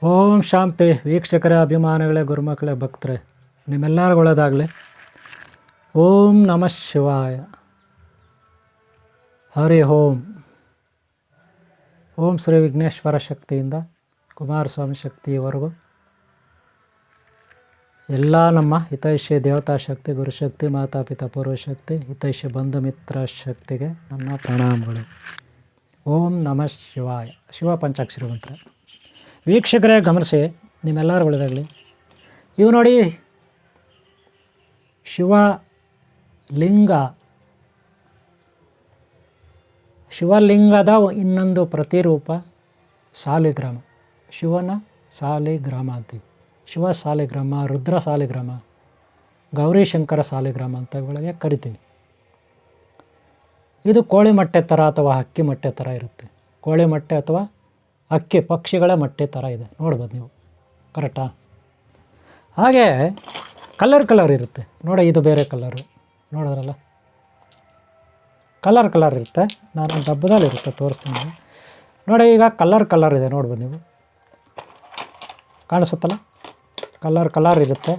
ಓಂ ಶಾಂತಿ ವೀಕ್ಷಕರೇ, ಅಭಿಮಾನಿಗಳೇ, ಗುರುಮಕ್ಕಳೇ, ಭಕ್ತರೇ, ನಿಮ್ಮೆಲ್ಲರಿಗೂ ಒಳ್ಳೆಯದಾಗಲಿ. ಓಂ ನಮಃ ಶಿವಾಯ. ಹರಿ ಓಂ. ಓಂ ಶ್ರೀ ವಿಘ್ನೇಶ್ವರ ಶಕ್ತಿಯಿಂದ ಕುಮಾರಸ್ವಾಮಿ ಶಕ್ತಿಯವರೆಗೂ ಎಲ್ಲ ನಮ್ಮ ಹಿತೈಷಿ ದೇವತಾ ಶಕ್ತಿ, ಗುರುಶಕ್ತಿ, ಮಾತಾಪಿತಾ ಪೂರ್ವಶಕ್ತಿ, ಹಿತೈಷಿ ಬಂಧು ಮಿತ್ರ ಶಕ್ತಿಗೆ ನನ್ನ ಪ್ರಣಾಮಗಳು. ಓಂ ನಮಃ ಶಿವಾಯ. ಶಿವ ಪಂಚಾಕ್ಷರಿ ಮಂತ್ರ. ವೀಕ್ಷಕರೇ ಗಮನಿಸಿ, ನಿಮ್ಮೆಲ್ಲರೂ ಒಳ್ಳೆಯದಾಗಲಿ. ಇವು ನೋಡಿ, ಶಿವಲಿಂಗದ ಇನ್ನೊಂದು ಪ್ರತಿರೂಪ ಸಾಲಿಗ್ರಾಮ. ಶಿವನ ಸಾಲಿಗ್ರಾಮ ಅಂತೀವಿ. ಶಿವ ಸಾಲಿಗ್ರಾಮ, ರುದ್ರ ಸಾಲಿಗ್ರಾಮ, ಗೌರಿಶಂಕರ ಸಾಲಿಗ್ರಾಮ ಅಂತ ಇವುಗಳಿಗೆ ಕರಿತೀವಿ. ಇದು ಕೋಳಿ ಮೊಟ್ಟೆ ಥರ ಅಥವಾ ಹಕ್ಕಿ ಮೊಟ್ಟೆ ಥರ ಇರುತ್ತೆ. ಕೋಳಿ ಮೊಟ್ಟೆ ಅಥವಾ ಹಕ್ಕಿ ಪಕ್ಷಿಗಳ ಮೊಟ್ಟೆ ಥರ ಇದೆ, ನೋಡ್ಬೋದು ನೀವು. ಕರೆಕ್ಟಾ? ಹಾಗೆ ಕಲರ್ ಇರುತ್ತೆ ನೋಡಿ. ಇದು ಬೇರೆ ಕಲರು, ನೋಡಿದ್ರಲ್ಲ, ಕಲರ್ ಇರುತ್ತೆ. ನಾನು ಡಬ್ಬದಲ್ಲಿ ಇರುತ್ತೆ, ತೋರಿಸ್ತೀನಿ ನೋಡಿ. ಈಗ ಕಲರ್ ಇದೆ, ನೋಡ್ಬೋದು ನೀವು. ಕಾಣಿಸುತ್ತಲ್ಲ, ಕಲರ್ ಇರುತ್ತೆ,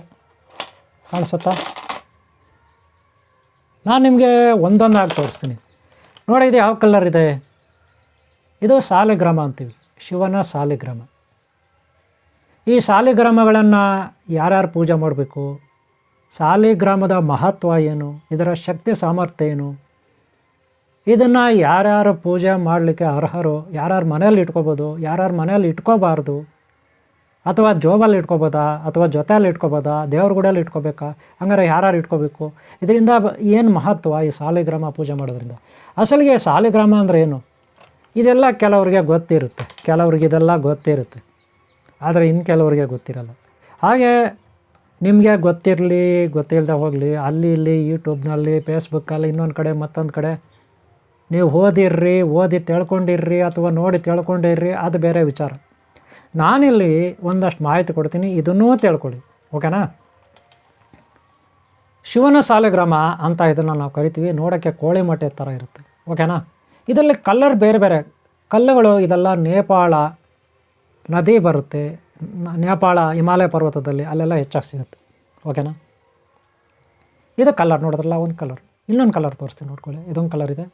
ಕಾಣಿಸುತ್ತಾ? ನಾನು ನಿಮಗೆ ಒಂದೊಂದಾಗಿ ತೋರಿಸ್ತೀನಿ ನೋಡಿ. ಇದು ಯಾವ ಕಲರ್ ಇದೆ? ಇದು ಸಾಲಿಗ್ರಾಮ ಅಂತೀವಿ, ಶಿವನ ಸಾಲಿಗ್ರಾಮ. ಈ ಸಾಲಿಗ್ರಾಮಗಳನ್ನು ಯಾರ್ಯಾರು ಪೂಜೆ ಮಾಡಬೇಕು, ಸಾಲಿಗ್ರಾಮದ ಮಹತ್ವ ಏನು, ಇದರ ಶಕ್ತಿ ಸಾಮರ್ಥ್ಯ ಏನು, ಇದನ್ನು ಯಾರ್ಯಾರು ಪೂಜೆ ಮಾಡಲಿಕ್ಕೆ ಅರ್ಹರು, ಯಾರ್ಯಾರು ಮನೇಲಿ ಇಟ್ಕೋಬೋದು, ಯಾರ್ಯಾರು ಮನೇಲಿ ಇಟ್ಕೋಬಾರ್ದು, ಅಥವಾ ಜೋಬಲ್ಲಿ ಇಟ್ಕೋಬೋದಾ, ಅಥವಾ ಜೊತೆಯಲ್ಲಿ ಇಟ್ಕೋಬೋದಾ, ದೇವ್ರ ಗುಡಿಯಲ್ಲಿ ಇಟ್ಕೋಬೇಕಾ, ಹಂಗಾರೆ ಯಾರ್ಯಾರು ಇಟ್ಕೋಬೇಕು, ಇದರಿಂದ ಏನು ಮಹತ್ವ ಈ ಸಾಲಿಗ್ರಾಮ ಪೂಜೆ ಮಾಡೋದ್ರಿಂದ. ಅಸಲಿಗೆ ಸಾಲಿಗ್ರಾಮ ಅಂದರೆ ಏನು, ಇದೆಲ್ಲ ಕೆಲವರಿಗೆ ಗೊತ್ತಿರುತ್ತೆ, ಕೆಲವ್ರಿಗೆ ಇದೆಲ್ಲ ಗೊತ್ತಿರುತ್ತೆ, ಆದರೆ ಇನ್ನು ಕೆಲವರಿಗೆ ಗೊತ್ತಿರಲ್ಲ. ಹಾಗೆ ನಿಮಗೆ ಗೊತ್ತಿರಲಿ ಗೊತ್ತಿಲ್ಲದೆ ಹೋಗಲಿ, ಅಲ್ಲಿ ಇಲ್ಲಿ ಯೂಟ್ಯೂಬ್ನಲ್ಲಿ, ಫೇಸ್ಬುಕ್ಕಲ್ಲಿ, ಇನ್ನೊಂದು ಕಡೆ ಮತ್ತೊಂದು ಕಡೆ ನೀವು ಓದಿ ತಿಳ್ಕೊಂಡಿರ್ರಿ ಅಥವಾ ನೋಡಿ ತಿಳ್ಕೊಂಡಿರ್ರಿ, ಅದು ಬೇರೆ ವಿಚಾರ. ನಾನಿಲ್ಲಿ ಒಂದಷ್ಟು ಮಾಹಿತಿ ಕೊಡ್ತೀನಿ, ಇದನ್ನೂ ತಿಳ್ಕೊಳ್ಳಿ, ಓಕೆನಾ? ಶಿವನ ಸಾಲಿಗ್ರಾಮ ಅಂತ ಇದನ್ನು ನಾವು ಕರಿತೀವಿ. ನೋಡೋಕ್ಕೆ ಕೋಳಿ ಮೊಟ್ಟೆ ಥರ ಇರುತ್ತೆ, ಓಕೆನಾ? ಇದರಲ್ಲಿ ಕಲ್ಲರ್ ಬೇರೆ ಬೇರೆ ಕಲ್ಲುಗಳು. ಇದೆಲ್ಲ ನೇಪಾಳ ನದಿ ಬರುತ್ತೆ, ನೇಪಾಳ ಹಿಮಾಲಯ ಪರ್ವತದಲ್ಲಿ ಅಲ್ಲೆಲ್ಲ ಹೆಚ್ಚಾಗಿ ಸಿಗುತ್ತೆ, ಓಕೆನಾ? ಇದು ಕಲರ್ ನೋಡಿದ್ರಲ್ಲ, ಒಂದು ಕಲರ್. ಇನ್ನೊಂದು ಕಲರ್ ತೋರಿಸ್ತೀನಿ, ನೋಡ್ಕೊಳ್ಳಿ. ಇದೊಂದು ಕಲರ್ ಇದೆ,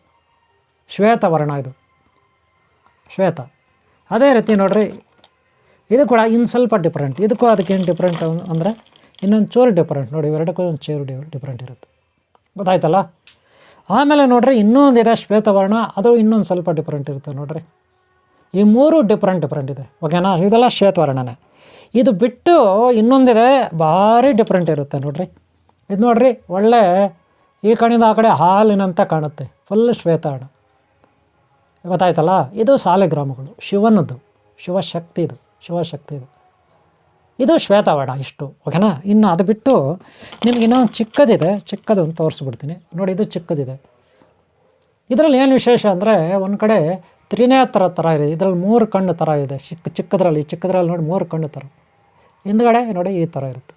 ಶ್ವೇತ ವರ್ಣ. ಇದು ಶ್ವೇತ. ಅದೇ ರೀತಿ ನೋಡಿರಿ, ಇದು ಕೂಡ ಇನ್ನು ಸ್ವಲ್ಪ ಡಿಫ್ರೆಂಟ್. ಇದಕ್ಕೂ ಅದಕ್ಕೇನು ಡಿಫ್ರೆಂಟ್ ಅಂದರೆ ಇನ್ನೊಂದು ಚೂರು ಡಿಫ್ರೆಂಟ್ ನೋಡಿ. ಇವೆರಡಕ್ಕೂ ಒಂದು ಚೂರು ಡಿಫ್ರೆಂಟ್ ಇರುತ್ತೆ, ಗೊತ್ತಾಯ್ತಲ್ಲ? ಆಮೇಲೆ ನೋಡಿರಿ, ಇನ್ನೊಂದಿದೆ ಶ್ವೇತವರ್ಣ, ಅದು ಇನ್ನೊಂದು ಸ್ವಲ್ಪ ಡಿಫ್ರೆಂಟ್ ಇರುತ್ತೆ ನೋಡಿರಿ. ಈ ಮೂರು ಡಿಫ್ರೆಂಟ್ ಇದೆ, ಓಕೆನಾ? ಇದೆಲ್ಲ ಶ್ವೇತವರ್ಣನೇ. ಇದು ಬಿಟ್ಟು ಇನ್ನೊಂದಿದೆ, ಭಾರಿ ಡಿಫ್ರೆಂಟ್ ಇರುತ್ತೆ ನೋಡಿರಿ. ಇದು ನೋಡಿರಿ, ಒಳ್ಳೆ ಈ ಕಡೆಯಿಂದ ಆ ಕಡೆ ಹಾಲಿನಂತ ಕಾಣುತ್ತೆ, ಫುಲ್ ಶ್ವೇತವರ್ಣ, ಗೊತ್ತಾಯ್ತಲ್ಲ? ಇದು ಸಾಲಿಗ್ರಾಮಗಳು, ಶಿವನದ್ದು, ಶಿವಶಕ್ತಿದು. ಇದು ಶ್ವೇತವರ್ಣ, ಇಷ್ಟು, ಓಕೆನಾ? ಇನ್ನು ಅದು ಬಿಟ್ಟು ನಿಮ್ಗೆ ಇನ್ನೊಂದು ಚಿಕ್ಕದು ಒಂದು ತೋರಿಸ್ಬಿಡ್ತೀನಿ ನೋಡಿ. ಇದು ಚಿಕ್ಕದಿದೆ. ಇದರಲ್ಲಿ ಏನು ವಿಶೇಷ ಅಂದರೆ, ಒಂದು ಕಡೆ ತ್ರಿನೇತ್ರ ಥರ ಇದೆ, ಇದರಲ್ಲಿ 3 ಕಣ್ಣು ಥರ ಇದೆ. ಚಿಕ್ಕದ್ರಲ್ಲಿ ನೋಡಿ 3 ಕಣ್ಣು ಥರ. ಹಿಂದ್ಗಡೆ ನೋಡಿ ಈ ಥರ ಇರುತ್ತೆ.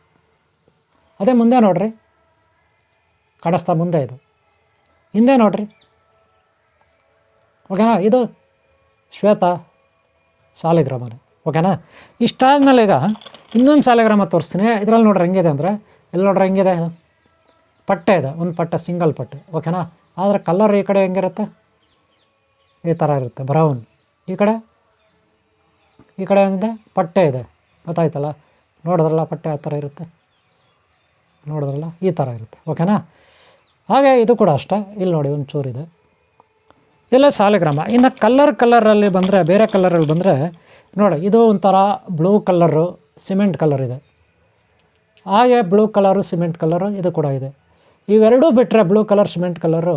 ಅದೇ ಮುಂದೆ ನೋಡಿರಿ, ಕಾಣಿಸ್ತಾ ಮುಂದೆ, ಇದು ಹಿಂದೆ ನೋಡಿರಿ, ಓಕೆನಾ? ಇದು ಶ್ವೇತ ಸಾಲಿಗ್ರಾಮನೇ, ಓಕೆನಾ? ಇಷ್ಟಾದಮೇಲೆ ಈಗ ಇನ್ನೊಂದು ಸಾಲಿಗ್ರಾಮ ತೋರಿಸ್ತೀನಿ. ಇದರಲ್ಲಿ ನೋಡ್ರಿ ಹೆಂಗಿದೆ ಅಂದರೆ, ಎಲ್ಲಿ ನೋಡ್ರಿ ಹೆಂಗಿದೆ, ಪಟ್ಟೆ ಇದೆ, ಒಂದು ಪಟ್ಟೆ, ಸಿಂಗಲ್ ಪಟ್ಟೆ, ಓಕೆನಾ? ಆದರೆ ಕಲರ್ ಈ ಕಡೆ ಹೆಂಗಿರುತ್ತೆ, ಈ ಥರ ಇರುತ್ತೆ, ಬ್ರೌನ್. ಈ ಕಡೆ ಏನಿದೆ, ಪಟ್ಟೆ ಇದೆ, ಗೊತ್ತಾಯ್ತಲ್ಲ? ನೋಡಿದ್ರಲ್ಲ, ಪಟ್ಟೆ ಆ ಥರ ಇರುತ್ತೆ, ನೋಡಿದ್ರಲ್ಲ, ಈ ಥರ ಇರುತ್ತೆ, ಓಕೆನಾ? ಹಾಗೆ ಇದು ಕೂಡ ಅಷ್ಟೇ. ಇಲ್ಲಿ ನೋಡಿ ಒಂದು ಚೂರಿದೆ, ಇಲ್ಲ ಸಾಲಿಗ್ರಾಮ. ಇನ್ನು ಕಲರಲ್ಲಿ ಬಂದರೆ, ಬೇರೆ ಕಲರಲ್ಲಿ ಬಂದರೆ ನೋಡಿ, ಇದು ಒಂಥರ ಬ್ಲೂ ಕಲರು, ಸಿಮೆಂಟ್ ಕಲರ್ ಇದೆ. ಹಾಗೆ ಬ್ಲೂ ಕಲರು, ಸಿಮೆಂಟ್ ಕಲರು ಇದು ಕೂಡ ಇದೆ. ಇವೆರಡೂ ಬಿಟ್ಟರೆ, ಬ್ಲೂ ಕಲರ್, ಸಿಮೆಂಟ್ ಕಲರು,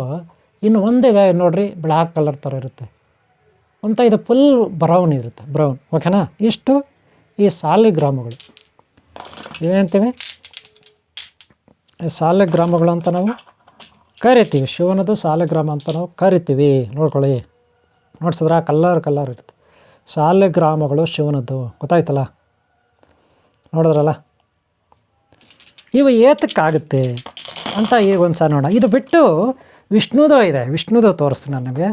ಇನ್ನು ಒಂದಿದೆ ನೋಡಿರಿ, ಬ್ಲ್ಯಾಕ್ ಕಲರ್ ಥರ ಇರುತ್ತೆ ಅಂತ. ಇದು ಫುಲ್ ಬ್ರೌನ್ ಇರುತ್ತೆ, ಬ್ರೌನ್, ಓಕೆನಾ? ಇಷ್ಟು ಈ ಸಾಲಿಗ್ರಾಮಗಳು. ಇವೇಂತೀವಿ, ಈ ಸಾಲಿಗ್ರಾಮಗಳು ಅಂತ ನಾವು ಕರಿತೀವಿ. ಶಿವನದು ಸಾಲಿಗ್ರಾಮ ಅಂತ ನಾವು ಕರಿತೀವಿ. ನೋಡ್ಕೊಳ್ಳಿ, ನೋಡ್ಸಿದ್ರೆ ಕಲರ್ ಇರುತ್ತೆ. ಸಾಲಿಗ್ರಾಮಗಳು ಶಿವನದ್ದು, ಗೊತ್ತಾಯ್ತಲ್ಲ? ನೋಡಿದ್ರಲ್ಲ? ಇವು ಏತಕ್ಕಾಗುತ್ತೆ ಅಂತ ಈಗ ಒಂದು ಸಾರಿ ನೋಡೋಣ. ಇದು ಬಿಟ್ಟು ವಿಷ್ಣುದು ಇದೆ, ವಿಷ್ಣುದು ತೋರಿಸ್ತೀನಿ ನಾನು ನಿಮಗೆ.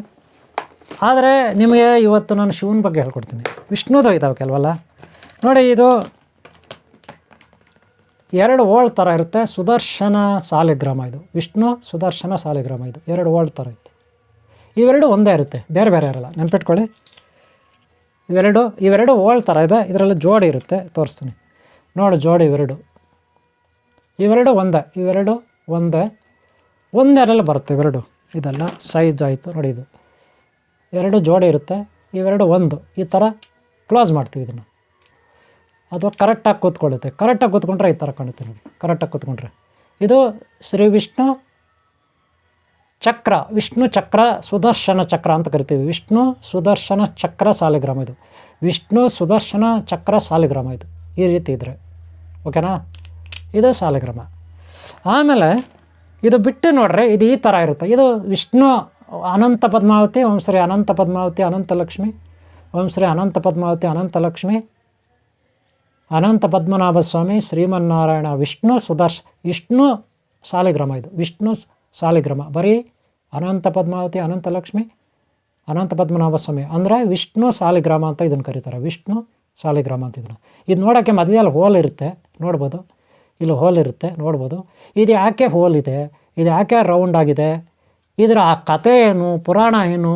ಆದರೆ ನಿಮಗೆ ಇವತ್ತು ನಾನು ಶಿವನ ಬಗ್ಗೆ ಹೇಳ್ಕೊಡ್ತೀನಿ. ವಿಷ್ಣುದು ಇದ್ದಾವೆ ಕೆಲವಲ್ಲ. ನೋಡಿ, ಇದು 2 ಓಳ್ ಥರ ಇರುತ್ತೆ. ಸುದರ್ಶನ ಸಾಲಿಗ್ರಾಮ ಇದು, ವಿಷ್ಣು ಸುದರ್ಶನ ಸಾಲಿಗ್ರಾಮ ಇದು 2 ಓಳ್ ಥರ ಇರುತ್ತೆ. ಇವೆರಡು ಒಂದೇ ಇರುತ್ತೆ, ಬೇರೆ ಬೇರೆ ಇರಲ್ಲ, ನೆನ್ಪಿಟ್ಕೊಳ್ಳಿ. ಇವೆರಡು ಓಳ್ ಥರ ಇದೆ. ಇದರಲ್ಲಿ ಜೋಡಿ ಇರುತ್ತೆ, ತೋರಿಸ್ತೀನಿ ನೋಡಿ. ಜೋಡಿ ಇವೆರಡು ಒಂದರಲ್ಲಿ ಬರುತ್ತೆ. ಇವೆರಡು ಇದೆಲ್ಲ ಸೈಜ್ ಆಯಿತು ನೋಡಿ. ಇದು 2 ಜೋಡಿ ಇರುತ್ತೆ, ಇವೆರಡು ಒಂದು. ಈ ಥರ ಕ್ಲೋಸ್ ಮಾಡ್ತೀವಿ ಇದನ್ನು. ಅಥವಾ ಕರೆಕ್ಟಾಗಿ ಕೂತ್ಕೊಳ್ಳುತ್ತೆ. ಕರೆಕ್ಟಾಗಿ ಕೂತ್ಕೊಂಡ್ರೆ ಈ ಥರ ಕಾಣುತ್ತೆ ನೋಡಿ. ಕರೆಕ್ಟಾಗಿ ಕೂತ್ಕೊಂಡ್ರೆ ಇದು ಶ್ರೀ ವಿಷ್ಣು ಚಕ್ರ ಸುದರ್ಶನ ಚಕ್ರ ಅಂತ ಕರಿತೀವಿ. ವಿಷ್ಣು ಸುದರ್ಶನ ಚಕ್ರ ಸಾಲಿಗ್ರಾಮ ಇದು. ವಿಷ್ಣು ಸುದರ್ಶನ ಚಕ್ರ ಸಾಲಿಗ್ರಾಮ ಇದು. ಈ ರೀತಿ ಇದ್ದರೆ ಓಕೆನಾ, ಇದು ಸಾಲಿಗ್ರಾಮ. ಆಮೇಲೆ ಇದು ಬಿಟ್ಟು ನೋಡ್ರಿ, ಇದು ಈ ಥರ ಇರುತ್ತೆ. ಇದು ವಿಷ್ಣು ಅನಂತ ಪದ್ಮಾವತಿ, ಓಂ ಶ್ರೀ ಅನಂತ ಪದ್ಮಾವತಿ ಅನಂತಲಕ್ಷ್ಮಿ, ಓಂ ಶ್ರೀ ಅನಂತ ಪದ್ಮಾವತಿ ಅನಂತಲಕ್ಷ್ಮಿ, ಅನಂತ ಪದ್ಮನಾಭ ಸ್ವಾಮಿ, ಶ್ರೀಮನ್ನಾರಾಯಣ, ವಿಷ್ಣು ಸಾಲಿಗ್ರಾಮ ಇದು. ವಿಷ್ಣು ಸಾಲಿಗ್ರಾಮ ಬರೀ ಅನಂತ ಪದ್ಮಾವತಿ ಅನಂತಲಕ್ಷ್ಮಿ ಅನಂತ ಪದ್ಮನಾಭ ಸ್ವಾಮಿ ಅಂದರೆ ವಿಷ್ಣು ಸಾಲಿಗ್ರಾಮ ಅಂತ ಇದನ್ನು ಕರೀತಾರೆ. ವಿಷ್ಣು ಸಾಲಿಗ್ರಾಮ ಅಂತ ಇದನ್ನು. ಇದು ನೋಡೋಕ್ಕೆ ಮಧ್ಯದಲ್ಲಿ ಹೋಲ್ ಇರುತ್ತೆ, ನೋಡ್ಬೋದು. ಇಲ್ಲಿ ಹೋಲ್ ಇರುತ್ತೆ, ನೋಡ್ಬೋದು. ಇದು ಯಾಕೆ ಹೋಲ್ ಇದೆ, ಇದು ಯಾಕೆ ರೌಂಡ್ ಆಗಿದೆ, ಇದರ ಆ ಕಥೆ ಏನು, ಪುರಾಣ ಏನು,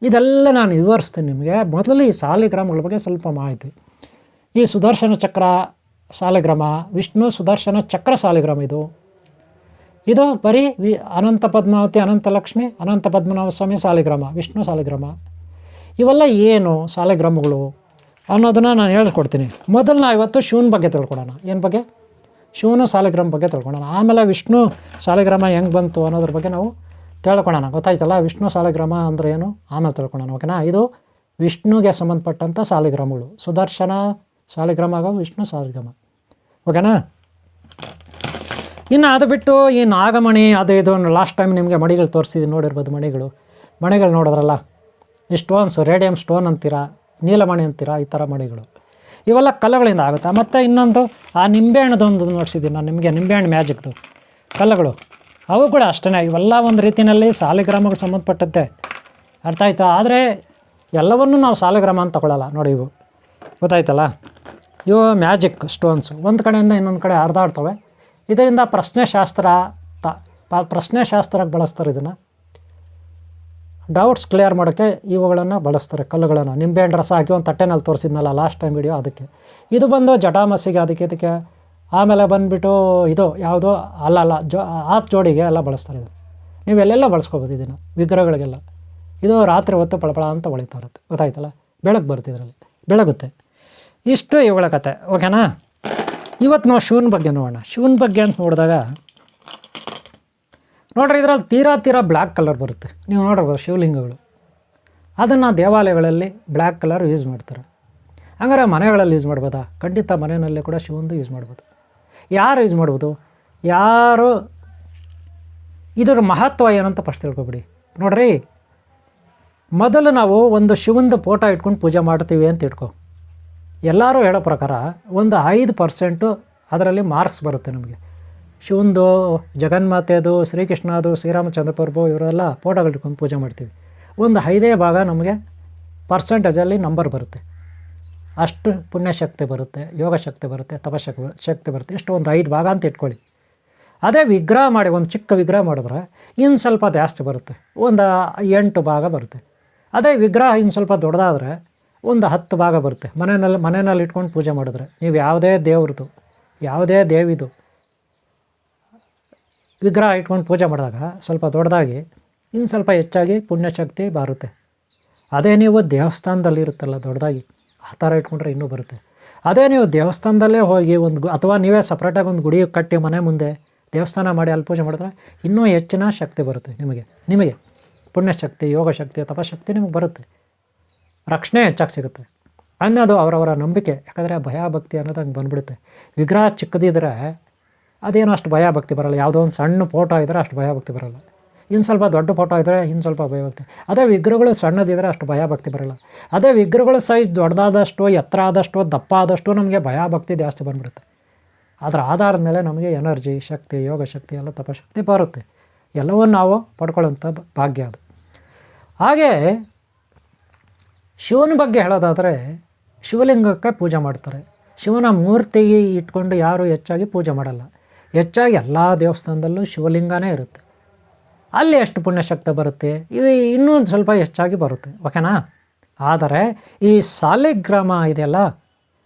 ಇದೆಲ್ಲ ನಾನು ವಿವರಿಸ್ತೀನಿ ನಿಮಗೆ. ಮೊದಲು ಈ ಸಾಲಿಗ್ರಾಮಗಳ ಬಗ್ಗೆ ಸ್ವಲ್ಪ ಮಾಹಿತಿ. ಈ ಸುದರ್ಶನ ಚಕ್ರ ಸಾಲಿಗ್ರಾಮ, ವಿಷ್ಣು ಸುದರ್ಶನ ಚಕ್ರ ಸಾಲಿಗ್ರಾಮ ಇದು ಬರೀ ಅನಂತ ಪದ್ಮಾವತಿ ಅನಂತಲಕ್ಷ್ಮಿ ಅನಂತ ಪದ್ಮನಾಭ ಸ್ವಾಮಿ ಸಾಲಿಗ್ರಾಮ, ವಿಷ್ಣು ಸಾಲಿಗ್ರಾಮ. ಇವೆಲ್ಲ ಏನು ಸಾಲಿಗ್ರಾಮಗಳು ಅನ್ನೋದನ್ನು ನಾನು ಹೇಳ್ಕೊಡ್ತೀನಿ. ಮೊದಲು ನಾವು ಇವತ್ತು ಶಿವನ ಬಗ್ಗೆ ತಿಳ್ಕೊಳ್ಳೋಣ. ಏನು ಬಗ್ಗೆ? ಶಿವನ ಸಾಲಿಗ್ರಾಮ ಬಗ್ಗೆ ತಿಳ್ಕೊಳ್ಳೋಣ. ಆಮೇಲೆ ವಿಷ್ಣು ಸಾಲಿಗ್ರಾಮ ಹೆಂಗೆ ಬಂತು ಅನ್ನೋದ್ರ ಬಗ್ಗೆ ನಾವು ತಿಳ್ಕೊಳ್ಳೋಣ. ಗೊತ್ತಾಯ್ತಲ್ಲ, ವಿಷ್ಣು ಸಾಲಿಗ್ರಾಮ ಅಂದರೆ ಏನು ಆಮೇಲೆ ತಿಳ್ಕೊಳ್ಳೋಣ, ಓಕೆನಾ. ಇದು ವಿಷ್ಣುಗೆ ಸಂಬಂಧಪಟ್ಟಂಥ ಸಾಲಿಗ್ರಾಮಗಳು. ಸುದರ್ಶನ ಸಾಲಿಗ್ರಾಮ ಆಗೋ ವಿಷ್ಣು ಸಾಲಿಗ್ರಾಮ, ಓಕೆನಾ. ಇನ್ನು ಅದು ಬಿಟ್ಟು ಈ ನಾಗಮಣಿ ಇದು ಲಾಸ್ಟ್ ಟೈಮ್ ನಿಮಗೆ ಮಣಿಗಳು ತೋರಿಸಿದ್ದೀನಿ, ನೋಡಿರ್ಬೋದು. ಮಣಿಗಳು ನೋಡಿದ್ರಲ್ಲ, ಈ ಸ್ಟೋನ್ಸ್, ರೇಡಿಯಮ್ ಸ್ಟೋನ್ ಅಂತೀರಾ, ನೀಲಮಣಿ ಅಂತೀರಾ, ಈ ಥರ ಮಣಿಗಳು ಇವೆಲ್ಲ ಕಲ್ಲುಗಳಿಂದ ಆಗುತ್ತೆ. ಮತ್ತು ಇನ್ನೊಂದು ಆ ನಿಂಬೆಹಣ್ಣದೊಂದು ನೋಡಿಸಿದ್ದೀನಿ ನಾನು ನಿಮಗೆ, ನಿಂಬೆಹಣ್ಣು ಮ್ಯಾಜಿಕ್ದು ಕಲ್ಲುಗಳು, ಅವು ಕೂಡ ಅಷ್ಟೇ. ಇವೆಲ್ಲ ಒಂದು ರೀತಿಯಲ್ಲಿ ಸಾಲಿಗ್ರಾಮಕ್ಕೆ ಸಂಬಂಧಪಟ್ಟಂತೆ, ಅರ್ಥ ಆಯ್ತಾ. ಆದರೆ ಎಲ್ಲವನ್ನೂ ನಾವು ಸಾಲಿಗ್ರಾಮ ಅಂತ ತಗೊಳ್ಳಲ್ಲ ನೋಡಿ. ಇವು ಗೊತ್ತಾಯ್ತಲ್ಲ, ಇವು ಮ್ಯಾಜಿಕ್ ಸ್ಟೋನ್ಸು. ಒಂದು ಕಡೆಯಿಂದ ಇನ್ನೊಂದು ಕಡೆ ಹರಿದಾಡ್ತವೆ. ಇದರಿಂದ ಪ್ರಶ್ನೆಶಾಸ್ತ್ರಕ್ಕೆ ಬಳಸ್ತಾರೆ. ಇದನ್ನು ಡೌಟ್ಸ್ ಕ್ಲಿಯರ್ ಮಾಡೋಕ್ಕೆ ಇವುಗಳನ್ನು ಬಳಸ್ತಾರೆ, ಕಲ್ಲುಗಳನ್ನು. ನಿಂಬೆಹಣ್ಣು ರಸ ಹಾಕಿ ಒಂದು ತಟ್ಟೆನಲ್ಲಿ ತೋರಿಸಿದ್ನಲ್ಲ ಲಾಸ್ಟ್ ಟೈಮ್ ವಿಡಿಯೋ, ಅದಕ್ಕೆ. ಇದು ಬಂದು ಜಟಾಮಸಿಗೆ, ಇದಕ್ಕೆ. ಆಮೇಲೆ ಬಂದುಬಿಟ್ಟು ಇದು ಯಾವುದೋ ಜೋಡಿಗೆ ಎಲ್ಲ ಬಳಸ್ತಾರೆ. ಇದು ನೀವು ಎಲ್ಲೆಲ್ಲ ಬಳಸ್ಕೋಬೋದು ಇದನ್ನು, ವಿಗ್ರಹಗಳಿಗೆಲ್ಲ. ಇದು ರಾತ್ರಿ ಹೊತ್ತು ಪಳಪಳ ಅಂತ ಹೊಳಿತಾ ಇರುತ್ತೆ, ಗೊತ್ತಾಯ್ತಲ್ಲ. ಬೆಳಕು ಬರುತ್ತೆ, ಇದರಲ್ಲಿ ಬೆಳಗುತ್ತೆ. ಇಷ್ಟು ಇವುಗಳ ಕತೆ, ಓಕೆನಾ. ಇವತ್ತು ನಾವು ಶಿವನ ಬಗ್ಗೆ ನೋಡೋಣ. ಶಿವನ ಬಗ್ಗೆ ಅಂತ ನೋಡಿದಾಗ ನೋಡ್ರಿ, ಇದರಲ್ಲಿ ತೀರಾ ಬ್ಲ್ಯಾಕ್ ಕಲರ್ ಬರುತ್ತೆ. ನೀವು ನೋಡಿರ್ಬೋದು ಶಿವಲಿಂಗಗಳು. ಅದನ್ನು ದೇವಾಲಯಗಳಲ್ಲಿ ಬ್ಲ್ಯಾಕ್ ಕಲರ್ ಯೂಸ್ ಮಾಡ್ತಾರೆ. ಹಂಗಾರೆ ಮನೆಗಳಲ್ಲಿ ಯೂಸ್ ಮಾಡ್ಬೋದಾ? ಖಂಡಿತ ಮನೆಯಲ್ಲಿ ಕೂಡ ಶಿವಂದು ಯೂಸ್ ಮಾಡ್ಬೋದು. ಯಾರು ಯೂಸ್ ಮಾಡ್ಬೋದು? ಇದರ ಮಹತ್ವ ಏನಂತ ಫಸ್ಟ್ ತಿಳ್ಕೊಬಿಡಿ. ನೋಡ್ರಿ, ಮೊದಲು ನಾವು ಒಂದು ಶಿವಂದು ಫೋಟೋ ಇಟ್ಕೊಂಡು ಪೂಜೆ ಮಾಡ್ತೀವಿ ಅಂತ ಇಟ್ಕೊ. ಎಲ್ಲರೂ ಹೇಳೋ ಪ್ರಕಾರ ಒಂದು 5% ಅದರಲ್ಲಿ ಮಾರ್ಕ್ಸ್ ಬರುತ್ತೆ ನಮಗೆ. ಶಿವಂದು, ಜಗನ್ಮಾತೆದು, ಶ್ರೀಕೃಷ್ಣದು, ಶ್ರೀರಾಮಚಂದ್ರ ಪ್ರಭು ಇವರೆಲ್ಲ ಫೋಟೋಗಳು ಇಟ್ಕೊಂಡು ಪೂಜೆ ಮಾಡ್ತೀವಿ. ಒಂದು 5 ಭಾಗ ನಮಗೆ ಪರ್ಸೆಂಟೇಜಲ್ಲಿ ನಂಬರ್ ಬರುತ್ತೆ. ಅಷ್ಟು ಪುಣ್ಯಶಕ್ತಿ ಬರುತ್ತೆ, ಯೋಗ ಶಕ್ತಿ ಬರುತ್ತೆ, ಶಕ್ತಿ ಬರುತ್ತೆ. ಎಷ್ಟು ಒಂದು 5 ಭಾಗ ಅಂತ ಇಟ್ಕೊಳ್ಳಿ. ಅದೇ ವಿಗ್ರಹ ಮಾಡಿ, ಒಂದು ಚಿಕ್ಕ ವಿಗ್ರಹ ಮಾಡಿದ್ರೆ ಇನ್ನು ಸ್ವಲ್ಪ ಜಾಸ್ತಿ ಬರುತ್ತೆ, ಒಂದು 8 ಭಾಗ ಬರುತ್ತೆ. ಅದೇ ವಿಗ್ರಹ ಇನ್ನು ಸ್ವಲ್ಪ ದೊಡ್ಡದಾದರೆ ಒಂದು 10 ಭಾಗ ಬರುತ್ತೆ. ಮನೆಯಲ್ಲಿ ಇಟ್ಕೊಂಡು ಪೂಜೆ ಮಾಡಿದ್ರೆ, ನೀವು ಯಾವುದೇ ದೇವ್ರದ್ದು, ಯಾವುದೇ ದೇವಿದು ವಿಗ್ರಹ ಇಟ್ಕೊಂಡು ಪೂಜೆ ಮಾಡಿದಾಗ ಸ್ವಲ್ಪ ದೊಡ್ಡದಾಗಿ ಇನ್ನು ಸ್ವಲ್ಪ ಹೆಚ್ಚಾಗಿ ಪುಣ್ಯಶಕ್ತಿ ಬರುತ್ತೆ. ಅದೇ ನೀವು ದೇವಸ್ಥಾನದಲ್ಲಿ ಇರುತ್ತಲ್ಲ ದೊಡ್ಡದಾಗಿ, ಆ ಥರ ಇಟ್ಕೊಂಡ್ರೆ ಇನ್ನೂ ಬರುತ್ತೆ. ಅದೇ ನೀವು ದೇವಸ್ಥಾನದಲ್ಲೇ ಹೋಗಿ ಅಥವಾ ನೀವೇ ಸಪ್ರೇಟಾಗಿ ಒಂದು ಗುಡಿ ಕಟ್ಟಿ ಮನೆ ಮುಂದೆ ದೇವಸ್ಥಾನ ಮಾಡಿ ಅಲ್ಲಿ ಪೂಜೆ ಮಾಡಿದ್ರೆ ಇನ್ನೂ ಹೆಚ್ಚಿನ ಶಕ್ತಿ ಬರುತ್ತೆ ನಿಮಗೆ ಪುಣ್ಯಶಕ್ತಿ, ಯೋಗಶಕ್ತಿ, ತಪಶಕ್ತಿ ನಿಮಗೆ ಬರುತ್ತೆ. ರಕ್ಷಣೆ ಹೆಚ್ಚಾಗಿ ಸಿಗುತ್ತೆ ಅನ್ನೋದು ಅವರವರ ನಂಬಿಕೆ. ಯಾಕಂದರೆ ಭಯ ಭಕ್ತಿ ಅನ್ನೋದು ಹಂಗೆ ಬಂದುಬಿಡುತ್ತೆ. ವಿಗ್ರಹ ಚಿಕ್ಕದಿದ್ದರೆ ಅದೇನೋ ಅಷ್ಟು ಭಯ ಭಕ್ತಿ ಬರೋಲ್ಲ. ಯಾವುದೋ ಒಂದು ಸಣ್ಣ ಫೋಟೋ ಇದ್ದರೆ ಅಷ್ಟು ಭಯ ಭಕ್ತಿ ಬರೋಲ್ಲ. ಇನ್ನು ಸ್ವಲ್ಪ ದೊಡ್ಡ ಫೋಟೋ ಇದ್ದರೆ ಇನ್ನು ಸ್ವಲ್ಪ ಭಯ ಭಕ್ತಿ. ಅದೇ ವಿಗ್ರಹಗಳು ಸಣ್ಣದಿದ್ದರೆ ಅಷ್ಟು ಭಯ ಭಕ್ತಿ ಬರೋಲ್ಲ. ಅದೇ ವಿಗ್ರಹಗಳು ಸೈಜ್ ದೊಡ್ಡದಾದಷ್ಟು, ಎತ್ತರ ಆದಷ್ಟು, ದಪ್ಪ ಆದಷ್ಟು ನಮಗೆ ಭಯ ಭಕ್ತಿ ಜಾಸ್ತಿ ಬಂದುಬಿಡುತ್ತೆ. ಅದರ ಆಧಾರದ ಮೇಲೆ ನಮಗೆ ಎನರ್ಜಿ, ಶಕ್ತಿ, ಯೋಗ ಶಕ್ತಿ ಎಲ್ಲ ತಪಶಕ್ತಿ ಬರುತ್ತೆ. ಎಲ್ಲವನ್ನೂ ನಾವು ಪಡ್ಕೊಳ್ಳೋಂಥ ಭಾಗ್ಯ ಅದು. ಹಾಗೇ ಶಿವನ ಬಗ್ಗೆ ಹೇಳೋದಾದರೆ ಶಿವಲಿಂಗಕ್ಕೆ ಪೂಜೆ ಮಾಡ್ತಾರೆ. ಶಿವನ ಮೂರ್ತಿಗೆ ಇಟ್ಕೊಂಡು ಯಾರು ಹೆಚ್ಚಾಗಿ ಪೂಜೆ ಮಾಡಲ್ಲ. ಹೆಚ್ಚಾಗಿ ಎಲ್ಲ ದೇವಸ್ಥಾನದಲ್ಲೂ ಶಿವಲಿಂಗನೇ ಇರುತ್ತೆ. ಅಲ್ಲಿ ಎಷ್ಟು ಪುಣ್ಯಶಕ್ತಿ ಬರುತ್ತೆ, ಇದು ಇನ್ನೂ ಸ್ವಲ್ಪ ಹೆಚ್ಚಾಗಿ ಬರುತ್ತೆ. ಓಕೆನಾ? ಆದರೆ ಈ ಸಾಲಿಗ್ರಾಮ ಇದೆಯಲ್ಲ,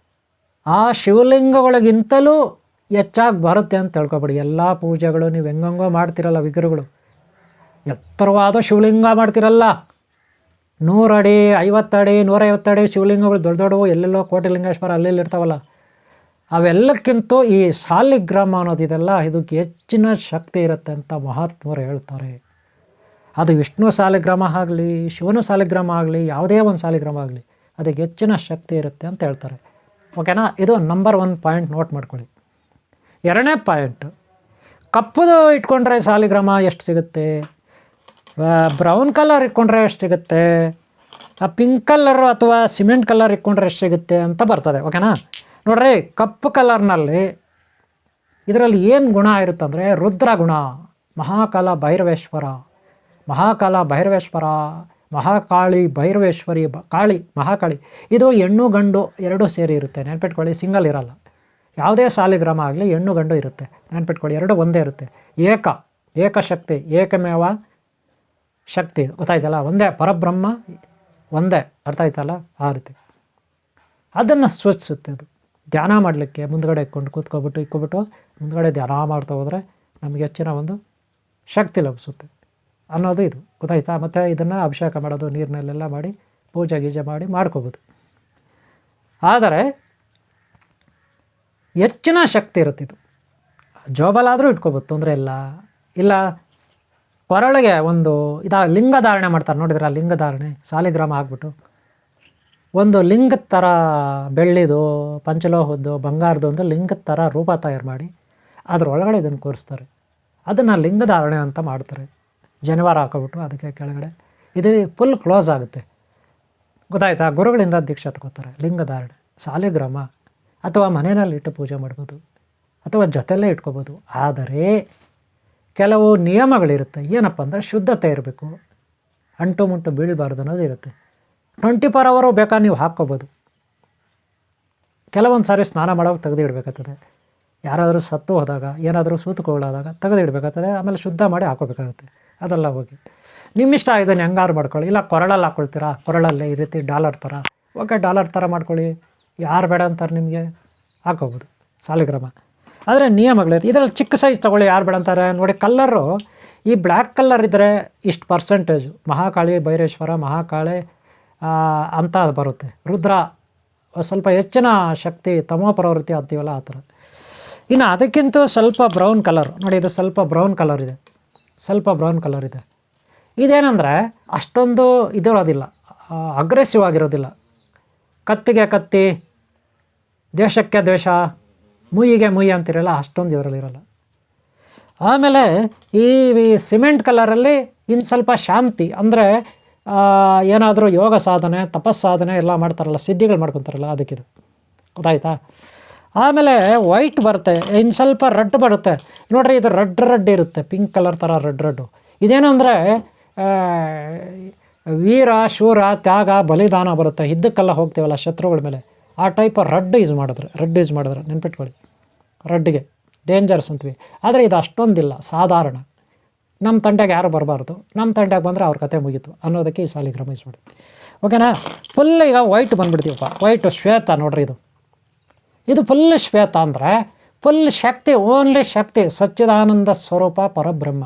ಆ ಶಿವಲಿಂಗಗಳಿಗಿಂತಲೂ ಹೆಚ್ಚಾಗಿ ಬರುತ್ತೆ ಅಂತ ತಿಳ್ಕೊಬೇಡಿ. ಎಲ್ಲ ಪೂಜೆಗಳು ನೀವು ಹೆಂಗಂಗೋ ಮಾಡ್ತಿರಲ್ಲ, ವಿಗ್ರಹಗಳು ಎತ್ತರವಾದ ಶಿವಲಿಂಗ ಮಾಡ್ತಿರಲ್ಲ, 100 ಅಡಿ 50 ಅಡಿ 150 ಅಡಿ ಶಿವಲಿಂಗಗಳು ದೊಡ್ಡ ದೊಡ್ಡವು ಎಲ್ಲೆಲ್ಲೋ ಕೋಟಿಲಿಂಗೇಶ್ವರ ಅಲ್ಲಿ ಇರ್ತಾವಲ್ಲ, ಅವೆಲ್ಲಕ್ಕಿಂತ ಈ ಸಾಲಿಗ್ರಾಮ ಅನ್ನೋದಿದೆಲ್ಲ ಇದಕ್ಕೆ ಹೆಚ್ಚಿನ ಶಕ್ತಿ ಇರುತ್ತೆ ಅಂತ ಮಹಾತ್ಮರು ಹೇಳ್ತಾರೆ. ಅದು ವಿಷ್ಣು ಸಾಲಿಗ್ರಾಮ ಆಗಲಿ, ಶಿವನ ಸಾಲಿಗ್ರಾಮ ಆಗಲಿ, ಯಾವುದೇ ಒಂದು ಸಾಲಿಗ್ರಾಮ ಆಗಲಿ, ಅದಕ್ಕೆ ಹೆಚ್ಚಿನ ಶಕ್ತಿ ಇರುತ್ತೆ ಅಂತ ಹೇಳ್ತಾರೆ. ಓಕೆನಾ? ಇದು ನಂಬರ್ 1 ಪಾಯಿಂಟ್ ನೋಟ್ ಮಾಡ್ಕೊಳ್ಳಿ. 2ನೇ ಪಾಯಿಂಟು, ಕಪ್ಪುದು ಇಟ್ಕೊಂಡ್ರೆ ಸಾಲಿಗ್ರಾಮ ಎಷ್ಟು ಸಿಗುತ್ತೆ, ಬ್ರೌನ್ ಕಲರ್ ಇಟ್ಕೊಂಡ್ರೆ ಎಷ್ಟು ಸಿಗುತ್ತೆ, ಪಿಂಕ್ ಕಲರು ಅಥವಾ ಸಿಮೆಂಟ್ ಕಲರ್ ಇಟ್ಕೊಂಡ್ರೆ ಎಷ್ಟು ಸಿಗುತ್ತೆ ಅಂತ ಬರ್ತದೆ. ಓಕೆನಾ? ನೋಡ್ರಿ, ಕಪ್ಪು ಕಲರ್ನಲ್ಲಿ ಇದರಲ್ಲಿ ಏನು ಗುಣ ಇರುತ್ತಂದರೆ ರುದ್ರ ಗುಣ, ಮಹಾಕಾಲ ಭೈರವೇಶ್ವರ, ಮಹಾಕಾಳಿ ಭೈರವೇಶ್ವರಿ, ಕಾಳಿ ಮಹಾಕಾಳಿ. ಇದು ಹೆಣ್ಣು ಗಂಡು ಎರಡೂ ಸೇರಿ ಇರುತ್ತೆ, ನೆನ್ಪಿಟ್ಕೊಳ್ಳಿ. ಸಿಂಗಲ್ ಇರಲ್ಲ. ಯಾವುದೇ ಸಾಲಿಗ್ರಾಮ ಆಗಲಿ ಹೆಣ್ಣು ಗಂಡು ಇರುತ್ತೆ, ನೆನ್ಪಿಟ್ಕೊಳ್ಳಿ. ಎರಡು ಒಂದೇ ಇರುತ್ತೆ. ಏಕಶಕ್ತಿ, ಏಕಮೇವ ಶಕ್ತಿ, ಗೊತ್ತಾಯ್ತಲ್ಲ? ಒಂದೇ ಪರಬ್ರಹ್ಮ, ಒಂದೇ. ಅರ್ಥ ಆಯ್ತಲ್ಲ? ಆ ರೀತಿ ಅದನ್ನು ಸೂಚಿಸುತ್ತೆ. ಅದು ಧ್ಯಾನ ಮಾಡಲಿಕ್ಕೆ ಮುಂದ್ಗಡೆ ಇಕ್ಕೊಬಿಟ್ಟು ಮುಂದ್ಗಡೆ ಧ್ಯಾನ ಮಾಡ್ತಾ ಹೋದರೆ ನಮಗೆ ಹೆಚ್ಚಿನ ಒಂದು ಶಕ್ತಿ ಲಭಿಸುತ್ತೆ ಅನ್ನೋದು ಇದು, ಗೊತ್ತಾಯ್ತಾ? ಮತ್ತು ಇದನ್ನು ಅಭಿಷೇಕ ಮಾಡೋದು, ನೀರಿನಲ್ಲೆಲ್ಲ ಮಾಡಿ ಪೂಜೆ ಮಾಡಿ ಮಾಡ್ಕೋಬೋದು. ಆದರೆ ಹೆಚ್ಚಿನ ಶಕ್ತಿ ಇರುತ್ತೆ ಇದು. ಜೋಬಲಾದರೂ ಇಟ್ಕೋಬೋದು, ತೊಂದರೆ ಇಲ್ಲ. ಕೊರಳಿಗೆ ಒಂದು ಲಿಂಗ ಧಾರಣೆ ಮಾಡ್ತಾರೆ, ನೋಡಿದ್ರೆ ಲಿಂಗ ಧಾರಣೆ ಸಾಲಿಗ್ರಾಮ ಹಾಕ್ಬಿಟ್ಟು ಒಂದು ಲಿಂಗದ ಥರ ಬೆಳ್ಳಿದು, ಪಂಚಲೋಹದ್ದು, ಬಂಗಾರದ್ದು ಒಂದು ಲಿಂಗದ ಥರ ರೂಪ ತಯಾರು ಮಾಡಿ ಅದರೊಳಗಡೆ ಇದನ್ನು ಕೂರಿಸ್ತಾರೆ. ಅದನ್ನು ಲಿಂಗ ಧಾರಣೆ ಅಂತ ಮಾಡ್ತಾರೆ. ಜನಿವಾರ ಹಾಕೋಬಿಟ್ಟು ಅದಕ್ಕೆ ಕೆಳಗಡೆ ಇದು ಫುಲ್ ಕ್ಲೋಸ್ ಆಗುತ್ತೆ, ಗೊತ್ತಾಯ್ತಾ? ಗುರುಗಳಿಂದ ದೀಕ್ಷೆ ತಗೋತಾರೆ. ಲಿಂಗ ಧಾರಣೆ ಸಾಲಿಗ್ರಾಮ ಅಥವಾ ಮನೆಯಲ್ಲಿ ಇಟ್ಟು ಪೂಜೆ ಮಾಡ್ಬೋದು, ಅಥವಾ ಜೊತೆಯಲ್ಲೇ ಇಟ್ಕೋಬೋದು. ಆದರೆ ಕೆಲವು ನಿಯಮಗಳಿರುತ್ತೆ. ಏನಪ್ಪ ಅಂದರೆ ಶುದ್ಧತೆ ಇರಬೇಕು, ಅಂಟು ಮುಂಟು ಬೀಳಬಾರ್ದು ಅನ್ನೋದು ಇರುತ್ತೆ. 24 ಅವರ್ ಬೇಕಾದ್ರೆ ನೀವು ಹಾಕ್ಕೋಬೋದು. ಕೆಲವೊಂದು ಸಾರಿ ಸ್ನಾನ ಮಾಡೋವಾಗ ತೆಗೆದಿಡಬೇಕಾಗ್ತದೆ. ಯಾರಾದರೂ ಸತ್ತು ಹೋದಾಗ, ಏನಾದರೂ ಸೂತುಕೊಳ್ಳಾದಾಗ ತೆಗೆದಿಡಬೇಕಾಗ್ತದೆ. ಆಮೇಲೆ ಶುದ್ಧ ಮಾಡಿ ಹಾಕೋಬೇಕಾಗುತ್ತೆ. ಅದೆಲ್ಲ ಹೋಗಿ ನಿಮ್ಮಿಷ್ಟ ಇದನ್ನು ಹೆಂಗಾರು ಮಾಡ್ಕೊಳ್ಳಿ. ಇಲ್ಲ ಕೊರಳಲ್ಲಿ ಹಾಕ್ಕೊಳ್ತೀರಾ, ಕೊರಳಲ್ಲೇ ಈ ರೀತಿ ಡಾಲರ್ ಥರ, ಓಕೆ ಡಾಲರ್ ಥರ ಮಾಡ್ಕೊಳ್ಳಿ. ಯಾರು ಬೇಡ ಅಂತಾರೆ ನಿಮಗೆ ಹಾಕೋಬೋದು ಸಾಲಿಗ್ರಾಮ. ಆದರೆ ನಿಯಮಗಳಿರುತ್ತೆ. ಇದರಲ್ಲಿ ಚಿಕ್ಕ ಸೈಜ್ ತೊಗೊಳ್ಳಿ, ಯಾರು ಬೇಡ ಅಂತಾರೆ ನೋಡಿ. ಕಲ್ಲರು ಈ ಬ್ಲ್ಯಾಕ್ ಕಲರ್ ಇದ್ದರೆ ಇಷ್ಟು ಪರ್ಸೆಂಟೇಜು ಮಹಾಕಾಳಿ ಭೈರೇಶ್ವರ, ಮಹಾಕಾಳಿ ಅಂತ ಬರುತ್ತೆ. ರುದ್ರ ಸ್ವಲ್ಪ ಹೆಚ್ಚಿನ ಶಕ್ತಿ, ತಮೋ ಪ್ರವೃತ್ತಿ ಅಂತೀವಲ್ಲ ಆ ಥರ. ಇನ್ನು ಅದಕ್ಕಿಂತ ಸ್ವಲ್ಪ ಬ್ರೌನ್ ಕಲರ್ ನೋಡಿ, ಇದು ಸ್ವಲ್ಪ ಬ್ರೌನ್ ಕಲರ್ ಇದೆ. ಇದೇನೆಂದರೆ ಅಷ್ಟೊಂದು ಇದಿರೋದಿಲ್ಲ, ಅಗ್ರೆಸಿವ್ ಆಗಿರೋದಿಲ್ಲ. ಕತ್ತಿಗೆ ಕತ್ತಿ, ದೇಶಕ್ಕೆ ದ್ವೇಷ, ಮುಯ್ಯಿಗೆ ಮುಯ್ಯಿ ಅಂತಿರಲ್ಲ, ಅಷ್ಟೊಂದು ಇದರಲ್ಲಿರಲ್ಲ. ಆಮೇಲೆ ಈ ಸಿಮೆಂಟ್ ಕಲರಲ್ಲಿ ಇನ್ನು ಸ್ವಲ್ಪ ಶಾಂತಿ, ಅಂದರೆ ಏನಾದರೂ ಯೋಗ ಸಾಧನೆ, ತಪಸ್ಸಾಧನೆ ಎಲ್ಲ ಮಾಡ್ತಾರಲ್ಲ, ಸಿದ್ಧಿಗಳು ಮಾಡ್ಕೊತಾರಲ್ಲ, ಅದಕ್ಕಿದು, ಗೊತ್ತಾಯ್ತಾ? ಆಮೇಲೆ ವೈಟ್ ಬರುತ್ತೆ, ಇನ್ನು ಸ್ವಲ್ಪ ರೆಡ್ ಬರುತ್ತೆ. ನೋಡ್ರಿ, ಇದು ರೆಡ್ ಇರುತ್ತೆ, ಪಿಂಕ್ ಕಲರ್ ಥರ ರೆಡ್ಡು. ಇದೇನು ಅಂದರೆ ವೀರ, ಶೂರ, ತ್ಯಾಗ, ಬಲಿದಾನ ಬರುತ್ತೆ. ಇದ್ದಕ್ಕೆಲ್ಲ ಹೋಗ್ತೀವಲ್ಲ ಶತ್ರುಗಳ ಮೇಲೆ, ಆ ಟೈಪ್ ರೆಡ್ ಯೂಸ್ ಮಾಡಿದ್ರೆ ನೆನ್ಪಿಟ್ಕೊಳ್ಳಿ. ರೆಡ್ಗೆ ಡೇಂಜರ್ಸ್ ಅಂತೀವಿ. ಆದರೆ ಇದು ಅಷ್ಟೊಂದಿಲ್ಲ, ಸಾಧಾರಣ. ನಮ್ಮ ತಂಟೆಗೆ ಯಾರು ಬರಬಾರ್ದು, ನಮ್ಮ ತಂಟೆಗೆ ಬಂದರೆ ಅವ್ರ ಕತೆ ಮುಗೀತು ಅನ್ನೋದಕ್ಕೆ ಈ ಸಾಲಿಗ್ರಾಮ ಯೂಸ್ ಮಾಡಿ. ಓಕೆನಾ? ಫುಲ್ ಈಗ ವೈಟ್ ಬಂದುಬಿಡ್ತೀವಪ್ಪ, ವೈಟು ಶ್ವೇತ. ನೋಡ್ರಿ, ಇದು ಫುಲ್ ಶ್ವೇತ ಅಂದರೆ ಫುಲ್ ಶಕ್ತಿ, ಓನ್ಲಿ ಶಕ್ತಿ, ಸಚ್ಚಿದಾನಂದ ಸ್ವರೂಪ ಪರಬ್ರಹ್ಮ.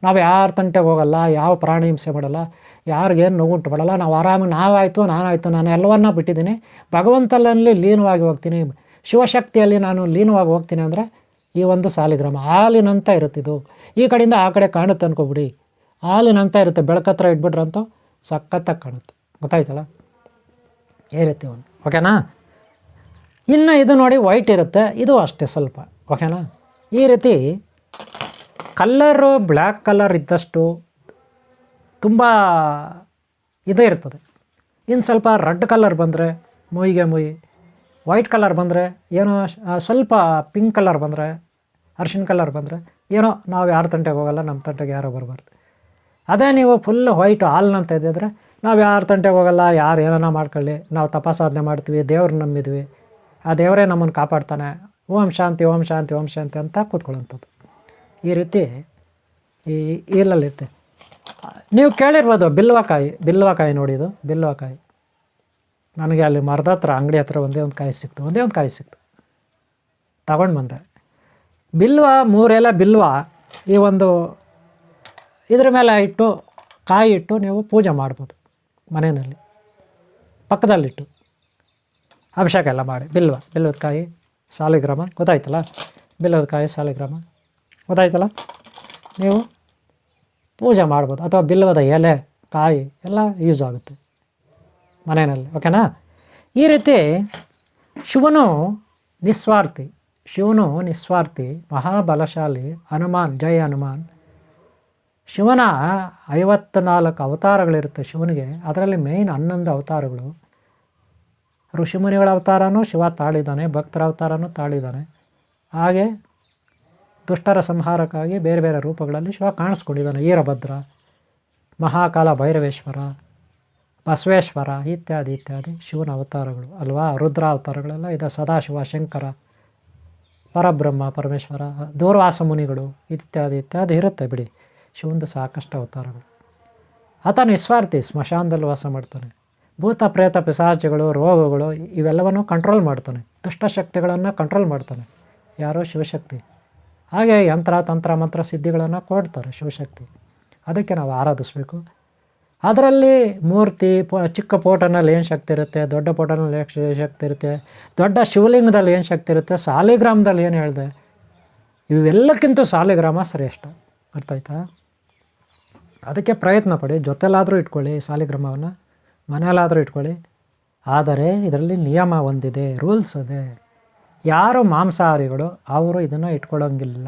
ನಾವು ಯಾರ ತಂಟೆಗೆ ಹೋಗಲ್ಲ, ಯಾವ ಪ್ರಾಣಿ ಹಿಂಸೆ ಮಾಡಲ್ಲ, ಯಾರಿಗೇನು ನೋವುಂಟು ಮಾಡಲ್ಲ. ನಾವು ಆರಾಮಾಗಿ ನಾನಾಯಿತು ನಾನು ಎಲ್ಲವನ್ನ ಬಿಟ್ಟಿದ್ದೀನಿ, ಭಗವಂತನಲ್ಲಿ ಲೀನವಾಗಿ ಹೋಗ್ತೀನಿ, ಶಿವಶಕ್ತಿಯಲ್ಲಿ ನಾನು ಲೀನವಾಗಿ ಹೋಗ್ತೀನಿ ಅಂದರೆ ಈ ಒಂದು ಸಾಲಿಗ್ರಾಮ ಹಾಲಿನಂತ ಇರುತ್ತಿದ್ದು. ಈ ಕಡೆಯಿಂದ ಆ ಕಡೆ ಕಾಣುತ್ತೆ ಅನ್ಕೊಬಿಡಿ, ಹಾಲಿನಂತ ಇರುತ್ತೆ. ಬೆಳಕತ್ರ ಇಟ್ಬಿಟ್ರಂತೂ ಸಖತ್ತಾಗಿ ಕಾಣುತ್ತೆ, ಗೊತ್ತಾಯ್ತಲ್ಲ? ಈ ರೀತಿ ಒಂದು. ಓಕೆನಾ? ಇನ್ನು ಇದು ನೋಡಿ ವೈಟ್ ಇರುತ್ತೆ, ಇದು ಅಷ್ಟೇ ಸ್ವಲ್ಪ. ಓಕೆನಾ? ಈ ರೀತಿ ಕಲ್ಲರು ಬ್ಲ್ಯಾಕ್ ಕಲರ್ ಇದ್ದಷ್ಟು ತುಂಬ ಇದು ಇರ್ತದೆ. ಇನ್ನು ಸ್ವಲ್ಪ ರೆಡ್ ಕಲರ್ ಬಂದರೆ ಮುಯ್ಯಿಗೆ ಮುಯ್ಯಿ, ವೈಟ್ ಕಲರ್ ಬಂದರೆ ಏನೋ, ಸ್ವಲ್ಪ ಪಿಂಕ್ ಕಲರ್ ಬಂದರೆ, ಅರ್ಶಿಣ ಕಲರ್ ಬಂದರೆ ಏನೋ ನಾವು ಯಾರ ತಂಟೆಗೆ ಹೋಗಲ್ಲ, ನಮ್ಮ ತಂಟೆಗೆ ಯಾರೋ ಬರಬಾರ್ದು. ಅದೇ ನೀವು ಫುಲ್ ವೈಟ್ ಹಾಲ್ನಂತ ಇದ್ದಿದ್ರೆ ನಾವು ಯಾರ ತಂಟೆಗೆ ಹೋಗಲ್ಲ, ಯಾರು ಏನಾನ ಮಾಡ್ಕೊಳ್ಳಿ, ನಾವು ತಪಸಾಧನೆ ಮಾಡ್ತೀವಿ, ದೇವ್ರನ್ನ ನಂಬಿದ್ವಿ, ಆ ದೇವರೇ ನಮ್ಮನ್ನು ಕಾಪಾಡ್ತಾನೆ, ಓಂ ಶಾಂತಿ ಓಂ ಶಾಂತಿ ಓಂ ಶಾಂತಿ ಅಂತ ಕೂತ್ಕೊಳ್ಳೋಂಥದ್ದು. ಈ ರೀತಿ ಈ ಇಲ್ಲಲ್ಲಿರುತ್ತೆ. ನೀವು ಕೇಳಿರ್ಬೋದು ಬಿಲ್ವಕಾಯಿ ನೋಡಿ, ಇದು ಬಿಲ್ವಕಾಯಿ. ನನಗೆ ಅಲ್ಲಿ ಮರದ ಹತ್ರ ಅಂಗಡಿ ಹತ್ರ ಒಂದೇ ಒಂದು ಕಾಯಿ ಸಿಕ್ತು, ತಗೊಂಡು ಬಂದೆ. ಬಿಲ್ವ 3 ಎಲೆ ಬಿಲ್ವ ಈ ಒಂದು ಇದ್ರ ಮೇಲೆ ಇಟ್ಟು ಕಾಯಿ ಇಟ್ಟು ನೀವು ಪೂಜೆ ಮಾಡ್ಬೋದು ಮನೆಯಲ್ಲಿ, ಪಕ್ಕದಲ್ಲಿಟ್ಟು ಅಭಿಷೇಕ ಎಲ್ಲ ಮಾಡಿ. ಬಿಲ್ವದ ಕಾಯಿ ಸಾಲಿಗ್ರಾಮ ಗೊತ್ತಾಯ್ತಲ್ಲ, ಬಿಲ್ವದ ಕಾಯಿ ಸಾಲಿಗ್ರಾಮ ಗೊತ್ತಾಯ್ತಲ್ಲ, ನೀವು ಪೂಜೆ ಮಾಡ್ಬೋದು. ಅಥವಾ ಬಿಲ್ವದ ಎಲೆ ಕಾಯಿ ಎಲ್ಲ ಯೂಸ್ ಆಗುತ್ತೆ ಮನೆಯಲ್ಲಿ, ಓಕೆನಾ. ಈ ರೀತಿ ಶಿವನು ನಿಸ್ವಾರ್ಥಿ, ಮಹಾಬಲಶಾಲಿ ಹನುಮಾನ್, ಜೈ ಹನುಮಾನ್. ಶಿವನ 54 ಅವತಾರಗಳಿರುತ್ತೆ ಶಿವನಿಗೆ. ಅದರಲ್ಲಿ ಮೇಯ್ನ್ 11 ಅವತಾರಗಳು. ಋಷಿಮುನಿಗಳ ಅವತಾರನೂ ಶಿವ ತಾಳಿದ್ದಾನೆ, ಭಕ್ತರ ಅವತಾರನೂ ತಾಳಿದ್ದಾನೆ. ಹಾಗೆ ದುಷ್ಟರ ಸಂಹಾರಕ್ಕಾಗಿ ಬೇರೆ ಬೇರೆ ರೂಪಗಳಲ್ಲಿ ಶಿವ ಕಾಣಿಸ್ಕೊಂಡಿದ್ದಾನೆ. ವೀರಭದ್ರ, ಮಹಾಕಾಲ ಭೈರವೇಶ್ವರ, ಬಸವೇಶ್ವರ ಇತ್ಯಾದಿ ಶಿವನ ಅವತಾರಗಳು ಅಲ್ವಾ. ರುದ್ರ ಅವತಾರಗಳೆಲ್ಲ ಇದೆ. ಸದಾಶಿವ, ಶಂಕರ, ಪರಬ್ರಹ್ಮ, ಪರಮೇಶ್ವರ, ದೂರ್ವಾಸ ಮುನಿಗಳು ಇತ್ಯಾದಿ ಇರುತ್ತೆ ಬಿಡಿ. ಶಿವಂದು ಸಾಕಷ್ಟು ಅವತಾರಗಳು. ಆತ ನಿಸ್ವಾರ್ಥಿ, ಸ್ಮಶಾನದಲ್ಲಿ ವಾಸ ಮಾಡ್ತಾನೆ. ಭೂತ ಪ್ರೇತ ಪಿಶಾಚಿಗಳು, ರೋಗಗಳು ಇವೆಲ್ಲವನ್ನು ಕಂಟ್ರೋಲ್ ಮಾಡ್ತಾನೆ. ದುಷ್ಟಶಕ್ತಿಗಳನ್ನು ಕಂಟ್ರೋಲ್ ಮಾಡ್ತಾನೆ ಯಾರೋ ಶಿವಶಕ್ತಿ. ಹಾಗೆ ಯಂತ್ರ ತಂತ್ರ ಮಂತ್ರ ಸಿದ್ಧಿಗಳನ್ನು ಕೊಡ್ತಾರೆ ಶಿವಶಕ್ತಿ. ಅದಕ್ಕೆ ನಾವು ಆರಾಧಿಸ್ಬೇಕು. ಅದರಲ್ಲಿ ಮೂರ್ತಿ ಚಿಕ್ಕ ಫೋಟೋನಲ್ಲಿ ಏನು ಶಕ್ತಿ ಇರುತ್ತೆ, ದೊಡ್ಡ ಫೋಟೋನಲ್ಲಿ ಶಕ್ತಿ ಇರುತ್ತೆ, ದೊಡ್ಡ ಶಿವಲಿಂಗದಲ್ಲಿ ಏನು ಶಕ್ತಿ ಇರುತ್ತೆ, ಸಾಲಿಗ್ರಾಮದಲ್ಲಿ ಏನು ಹೇಳಿದೆ, ಇವೆಲ್ಲಕ್ಕಿಂತ ಸಾಲಿಗ್ರಾಮ ಶ್ರೇಷ್ಠ. ಅರ್ಥ ಆಯ್ತಾ? ಅದಕ್ಕೆ ಪ್ರಯತ್ನ ಪಡಿ. ಜೊತೆಲಾದರೂ ಇಟ್ಕೊಳ್ಳಿ ಸಾಲಿಗ್ರಾಮವನ್ನು, ಮನೆಯಲ್ಲಾದರೂ ಇಟ್ಕೊಳ್ಳಿ. ಆದರೆ ಇದರಲ್ಲಿ ನಿಯಮ ಒಂದಿದೆ, ರೂಲ್ಸ್ ಇದೆ. ಯಾರು ಮಾಂಸಾಹಾರಿಗಳು ಅವರು ಇದನ್ನು ಇಟ್ಕೊಳ್ಳೋಂಗಿಲ್ಲ.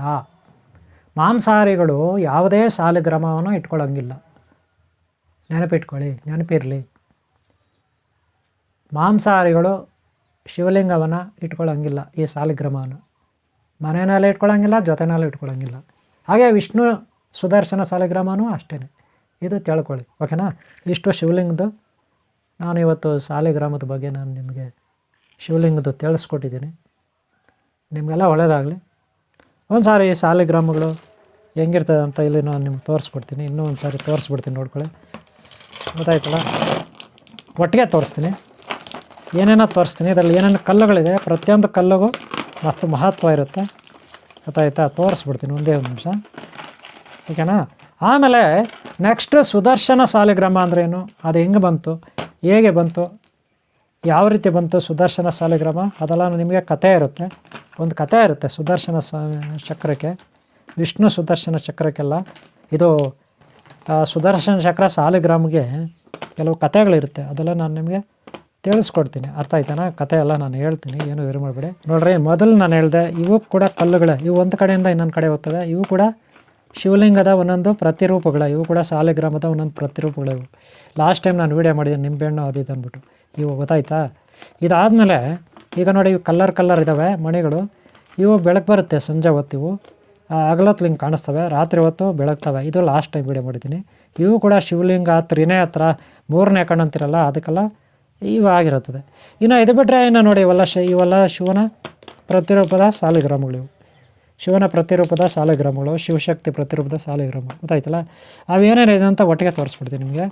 ಮಾಂಸಾಹಾರಿಗಳು ಯಾವುದೇ ಸಾಲಿಗ್ರಾಮವನ್ನು ಇಟ್ಕೊಳ್ಳೋಂಗಿಲ್ಲ. ನೆನಪಿರಲಿ. ಮಾಂಸಾಹಾರಿಗಳು ಶಿವಲಿಂಗವನ್ನು ಇಟ್ಕೊಳ್ಳೋಂಗಿಲ್ಲ, ಈ ಸಾಲಿಗ್ರಾಮವನ್ನು ಮನೆಯಲ್ಲೇ ಇಟ್ಕೊಳ್ಳೋಂಗಿಲ್ಲ, ಜೊತೆನಲ್ಲೂ ಇಟ್ಕೊಳ್ಳೋಂಗಿಲ್ಲ. ಹಾಗೆ ವಿಷ್ಣು ಸುದರ್ಶನ ಸಾಲಿಗ್ರಾಮನೂ ಅಷ್ಟೇ. ಇದು ತಿಳ್ಕೊಳ್ಳಿ, ಓಕೆನಾ. ಇಷ್ಟು ಶಿವಲಿಂಗದ್ದು ನಾನು ಇವತ್ತು ಸಾಲಿಗ್ರಾಮದ ಬಗ್ಗೆ ನಾನು ನಿಮಗೆ ಶಿವಲಿಂಗದ್ದು ತಿಳಿಸ್ಕೊಟ್ಟಿದ್ದೀನಿ. ನಿಮಗೆಲ್ಲ ಒಳ್ಳೆಯದಾಗಲಿ. ಒಂದು ಸಾರಿ ಈ ಸಾಲಿಗ್ರಾಮಗಳು ಹೆಂಗಿರ್ತದೆ ಅಂತ ಇಲ್ಲಿ ನಾನು ನಿಮ್ಗೆ ತೋರಿಸ್ಕೊಡ್ತೀನಿ. ಇನ್ನೂ ಒಂದು ಸಾರಿ ತೋರಿಸ್ಬಿಡ್ತೀನಿ, ನೋಡ್ಕೊಳ್ಳಿ. ಗೊತ್ತಾಯ್ತಲ್ಲ, ಒಟ್ಟಿಗೆ ತೋರಿಸ್ತೀನಿ. ಏನೇನೋ ತೋರಿಸ್ತೀನಿ. ಇದರಲ್ಲಿ ಏನೇನು ಕಲ್ಲುಗಳಿದೆ, ಪ್ರತಿಯೊಂದು ಕಲ್ಲಿಗೂ ಮತ್ತು ಮಹತ್ವ ಇರುತ್ತೆ. ಗೊತ್ತಾಯ್ತಾ? ತೋರಿಸ್ಬಿಡ್ತೀನಿ ಒಂದೇ ಒಂದು ನಿಮಿಷ, ಓಕೆನಾ. ಆಮೇಲೆ ನೆಕ್ಸ್ಟು ಸುದರ್ಶನ ಸಾಲಿಗ್ರಾಮ ಅಂದ್ರೇನು, ಅದು ಹೆಂಗೆ ಬಂತು, ಹೇಗೆ ಬಂತು, ಯಾವ ರೀತಿ ಬಂತು ಸುದರ್ಶನ ಸಾಲಿಗ್ರಾಮ, ಅದೆಲ್ಲ ನಿಮಗೆ ಕಥೆ ಇರುತ್ತೆ. ಒಂದು ಕಥೆ ಇರುತ್ತೆ ಸುದರ್ಶನ ಚಕ್ರಕ್ಕೆ, ವಿಷ್ಣು ಸುದರ್ಶನ ಚಕ್ರಕ್ಕೆಲ್ಲ. ಇದು ಸುದರ್ಶನ ಚಕ್ರ ಸಾಲಿಗ್ರಾಮ್ಗೆ ಕೆಲವು ಕಥೆಗಳಿರುತ್ತೆ. ಅದೆಲ್ಲ ನಾನು ನಿಮಗೆ ತಿಳಿಸ್ಕೊಡ್ತೀನಿ. ಅರ್ಥ ಆಯ್ತಾನ? ಕಥೆ ಎಲ್ಲ ನಾನು ಹೇಳ್ತೀನಿ, ಏನು ವೇರು ಮಾಡಬೇಡಿ. ನೋಡ್ರಿ, ಮೊದಲು ನಾನು ಹೇಳಿದೆ ಇವು ಕೂಡ ಕಲ್ಲುಗಳೇ. ಇವು ಒಂದು ಕಡೆಯಿಂದ ಇನ್ನೊಂದು ಕಡೆ ಹೋಗ್ತವೆ. ಇವು ಕೂಡ ಶಿವಲಿಂಗದ ಒಂದೊಂದು ಪ್ರತಿರೂಪಗಳೇ. ಇವು ಕೂಡ ಸಾಲಿಗ್ರಾಮದ ಒಂದೊಂದು ಪ್ರತಿರೂಪಗಳು. ಇವು ಲಾಸ್ಟ್ ಟೈಮ್ ನಾನು ವೀಡಿಯೋ ಮಾಡಿದ್ದೀನಿ, ನಿಂಬೆಹಣ್ಣು ಅದು ಇದು ಅಂದ್ಬಿಟ್ಟು. ಇವು ಗೊತ್ತಾಯ್ತಾ? ಇದಾದಮೇಲೆ ಈಗ ನೋಡಿ, ಇವು ಕಲ್ಲರ್ ಇದ್ದಾವೆ ಮಣಿಗಳು. ಇವು ಬೆಳಕು ಬರುತ್ತೆ ಸಂಜೆ ಹೊತ್ತು. ಇವು ಹಗಲೊತ್ತು ಹಿಂಗೆ ಕಾಣಿಸ್ತವೆ, ರಾತ್ರಿ ಹೊತ್ತು ಬೆಳಗ್ತವೆ. ಇದು ಲಾಸ್ಟ್ ಟೈಮ್ ವೀಡಿಯೋ ಮಾಡಿದ್ದೀನಿ. ಇವು ಕೂಡ ಶಿವಲಿಂಗ ತ್ರಿನೇ ಹತ್ರ 3ನೇ ಕಣ್ಣು ಅಂತಿರಲ್ಲ, ಅದಕ್ಕೆಲ್ಲ ಇವು ಆಗಿರುತ್ತದೆ. ಇನ್ನು ಇದು ಬಿಟ್ಟರೆ ಇನ್ನು ನೋಡಿ, ಇವೆಲ್ಲ ಶಿವನ ಪ್ರತಿರೂಪದ ಸಾಲಿಗ್ರಾಮಗಳು. ಇವು ಶಿವನ ಪ್ರತಿರೂಪದ ಸಾಲಿಗ್ರಾಮಗಳು, ಶಿವಶಕ್ತಿ ಪ್ರತಿರೂಪದ ಸಾಲಿಗ್ರಾಮಗಳು. ಗೊತ್ತಾಯ್ತಲ್ಲ? ಅವೇನೇನಿದೆ ಅಂತ ಒಟ್ಟಿಗೆ ತೋರಿಸ್ಬಿಡ್ತೀನಿ ನಿಮಗೆ.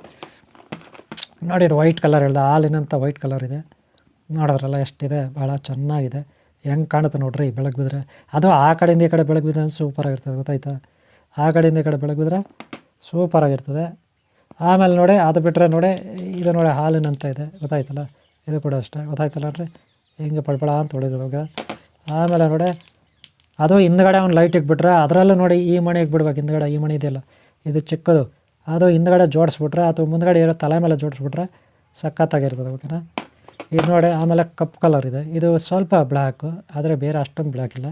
ನೋಡಿ, ಇದು ವೈಟ್ ಕಲರ್ ಹೇಳ್ದೆ, ಹಾಲಿನಂಥ ವೈಟ್ ಕಲರ್ ಇದೆ. ನೋಡೋದ್ರಲ್ಲ ಎಷ್ಟಿದೆ, ಭಾಳ ಚೆನ್ನಾಗಿದೆ. ಹೆಂಗೆ ಕಾಣುತ್ತೆ ನೋಡ್ರಿ ಬೆಳಗ್ಗೆ ಬಿದ್ದರೆ. ಅದು ಆ ಕಡೆಯಿಂದ ಈ ಕಡೆ ಬೆಳಗ್ಗೆ ಬಿದ್ದರೆ ಸೂಪರಾಗಿರ್ತದೆ. ಗೊತ್ತಾಯ್ತಾ? ಆ ಕಡೆಯಿಂದ ಈ ಕಡೆ ಬೆಳಗ್ಗೆ ಬಿದ್ದರೆ ಸೂಪರಾಗಿರ್ತದೆ. ಆಮೇಲೆ ನೋಡಿ, ಅದು ಬಿಟ್ಟರೆ ನೋಡಿ, ಇದು ನೋಡಿ ಹಾಲಿನಂತ ಇದೆ. ಗೊತ್ತಾಯ್ತಲ್ಲ? ಇದು ಕೂಡ ಅಷ್ಟೇ. ಗೊತ್ತಾಯ್ತಲ್ಲ ರೀ, ಹಿಂಗೆ ಪಳಪಳ ಅಂತ ಹೊಡಿದವಾಗ. ಆಮೇಲೆ ನೋಡಿ, ಅದು ಹಿಂದ್ಗಡೆ ಒಂದು ಲೈಟ್ ಇಟ್ಬಿಟ್ರೆ ಅದರಲ್ಲೂ ನೋಡಿ ಈ ಮಣಿ ಇಟ್ಬಿಡ್ಬೇಕು. ಹಿಂದ್ಗಡೆ ಈ ಮಣಿ ಇದೆಯಲ್ಲ, ಇದು ಚಿಕ್ಕದು, ಅದು ಹಿಂದ್ಗಡೆ ಜೋಡಿಸ್ಬಿಟ್ರೆ ಅಥವಾ ಮುಂದ್ಗಡೆ ಇರೋ ತಲೆ ಮೇಲೆ ಜೋಡಿಸ್ಬಿಟ್ರೆ ಸಖತ್ತಾಗಿರ್ತದೆ, ಓಕೆನಾ. ಇದು ನೋಡಿ, ಆಮೇಲೆ ಕಪ್ಪು ಕಲರ್ ಇದೆ. ಇದು ಸ್ವಲ್ಪ ಬ್ಲ್ಯಾಕು, ಆದರೆ ಬೇರೆ ಅಷ್ಟೊಂದು ಬ್ಲ್ಯಾಕ್ ಇಲ್ಲ.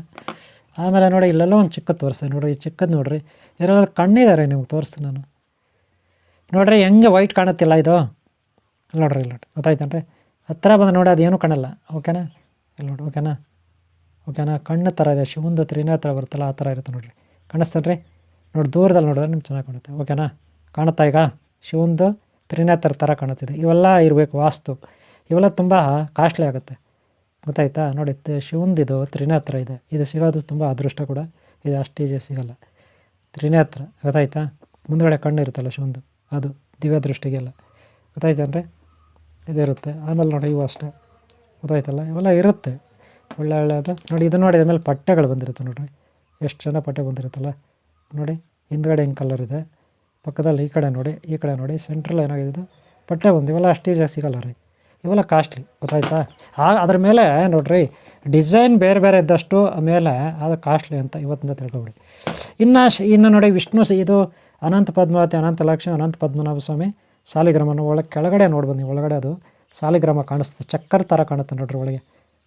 ಆಮೇಲೆ ನೋಡಿ, ಇಲ್ಲೆಲ್ಲ ಒಂದು ಚಿಕ್ಕದು ತೋರಿಸ್ತೀನಿ ನೋಡಿರಿ. ಈ ಚಿಕ್ಕದು ನೋಡಿರಿ, ಇದರಲ್ಲಿ ಕಣ್ಣಿದ್ದಾರೆ, ನಿಮ್ಗೆ ತೋರಿಸ್ತೀನಿ ನಾನು. ನೋಡಿರಿ ಹೆಂಗೆ ವೈಟ್ ಕಾಣುತ್ತಿಲ್ಲ ಇದು. ನೋಡ್ರಿ ಇಲ್ಲಿ ನೋಡಿ, ಗೊತ್ತಾಯ್ತೇನ್ರಿ? ಹತ್ತಿರ ಬಂದು ನೋಡಿ, ಅದೇನು ಕಾಣಲ್ಲ, ಓಕೆನಾ. ಇಲ್ಲಿ ನೋಡಿ, ಓಕೆನಾ. ಕಣ್ಣು ಥರ ಇದೆ, ಶಿವಂದು ತ್ರಿನೇ ಹತ್ರ ಬರುತ್ತಲ್ಲ, ಆ ಥರ ಇರುತ್ತೆ ನೋಡಿರಿ. ಕಾಣಿಸ್ತೇನೆ ರೀ? ನೋಡಿ, ದೂರದಲ್ಲಿ ನೋಡಿದ್ರೆ ನಿಮ್ಗೆ ಚೆನ್ನಾಗಿ ಕಾಣುತ್ತೆ, ಓಕೆನಾ. ಕಾಣುತ್ತಾ ಈಗ ಶಿವಂದು ತ್ರಿನೇತ್ರ ಥರ ಕಾಣುತ್ತಿದೆ. ಇವೆಲ್ಲ ಇರಬೇಕು ವಾಸ್ತು. ಇವೆಲ್ಲ ತುಂಬ ಕಾಸ್ಟ್ಲಿ ಆಗುತ್ತೆ, ಗೊತ್ತಾಯ್ತಾ. ನೋಡಿ ಶಿವಂದಿದು ತ್ರಿನೇತ್ರ ಇದೆ, ಇದು ಸಿಗೋದು ತುಂಬ ಅದೃಷ್ಟ ಕೂಡ. ಇದು ಅಷ್ಟು ಈಜಿ ಸಿಗೋಲ್ಲ. ತ್ರಿನೇತ್ರ ಗೊತ್ತಾಯ್ತಾ, ಮುಂದುಗಡೆ ಕಣ್ಣು ಇರುತ್ತಲ್ಲ ಶಿವಂದು, ಅದು ದಿವ್ಯ ದೃಷ್ಟಿಗೆಲ್ಲ, ಗೊತ್ತಾಯ್ತಂದರೆ ಇದಿರುತ್ತೆ. ಆಮೇಲೆ ನೋಡಿ ಇವು ಅಷ್ಟೇ, ಗೊತ್ತಾಯ್ತಲ್ಲ, ಇವೆಲ್ಲ ಇರುತ್ತೆ ಒಳ್ಳೆಯದು. ನೋಡಿ ಇದು ನೋಡಿ ಆಮೇಲೆ ಪಟ್ಟೆಗಳು ಬಂದಿರುತ್ತೆ ನೋಡಿರಿ, ಎಷ್ಟು ಚೆನ್ನಾಗಿ ಪಟ್ಟೆ ಬಂದಿರುತ್ತಲ್ಲ ನೋಡಿ. ಹಿಂದ್ಗಡೆ ಹಿಂಗೆ ಕಲರ್ ಇದೆ, ಪಕ್ಕದಲ್ಲಿ ಈ ಕಡೆ ನೋಡಿ ಸೆಂಟ್ರಲ್ ಏನಾಗಿದೆ ಪಟ್ಟೆ ಬಂದು. ಇವೆಲ್ಲ ಅಷ್ಟು ಈಜಿಯಾಗಿ ಸಿಗೋಲ್ಲ ರೀ, ಇವೆಲ್ಲ ಕಾಸ್ಟ್ಲಿ, ಗೊತ್ತಾಯ್ತಾ. ಅದ್ರ ಮೇಲೆ ನೋಡಿರಿ ಡಿಸೈನ್ ಬೇರೆ ಬೇರೆ ಇದ್ದಷ್ಟು ಮೇಲೆ ಅದು ಕಾಸ್ಟ್ಲಿ ಅಂತ ಇವತ್ತಿಂದ ತಿಳ್ಕೊಬಿಡಿ. ಇನ್ನು ನೋಡಿ ವಿಷ್ಣು ಇದು ಅನಂತ ಪದ್ಮಾವತಿ, ಅನಂತ ಲಕ್ಷ್ಮಿ, ಅನಂತ ಪದ್ಮನಾಭ ಸ್ವಾಮಿ ಸಾಲಿಗ್ರಾಮನ ಕೆಳಗಡೆ ನೋಡಿ ಬನ್ನಿ. ಒಳಗಡೆ ಅದು ಸಾಲಿಗ್ರಾಮ ಕಾಣಿಸುತ್ತೆ, ಚಕ್ಕರ್ ಥರ ಕಾಣುತ್ತೆ ನೋಡ್ರಿ, ಒಳಗೆ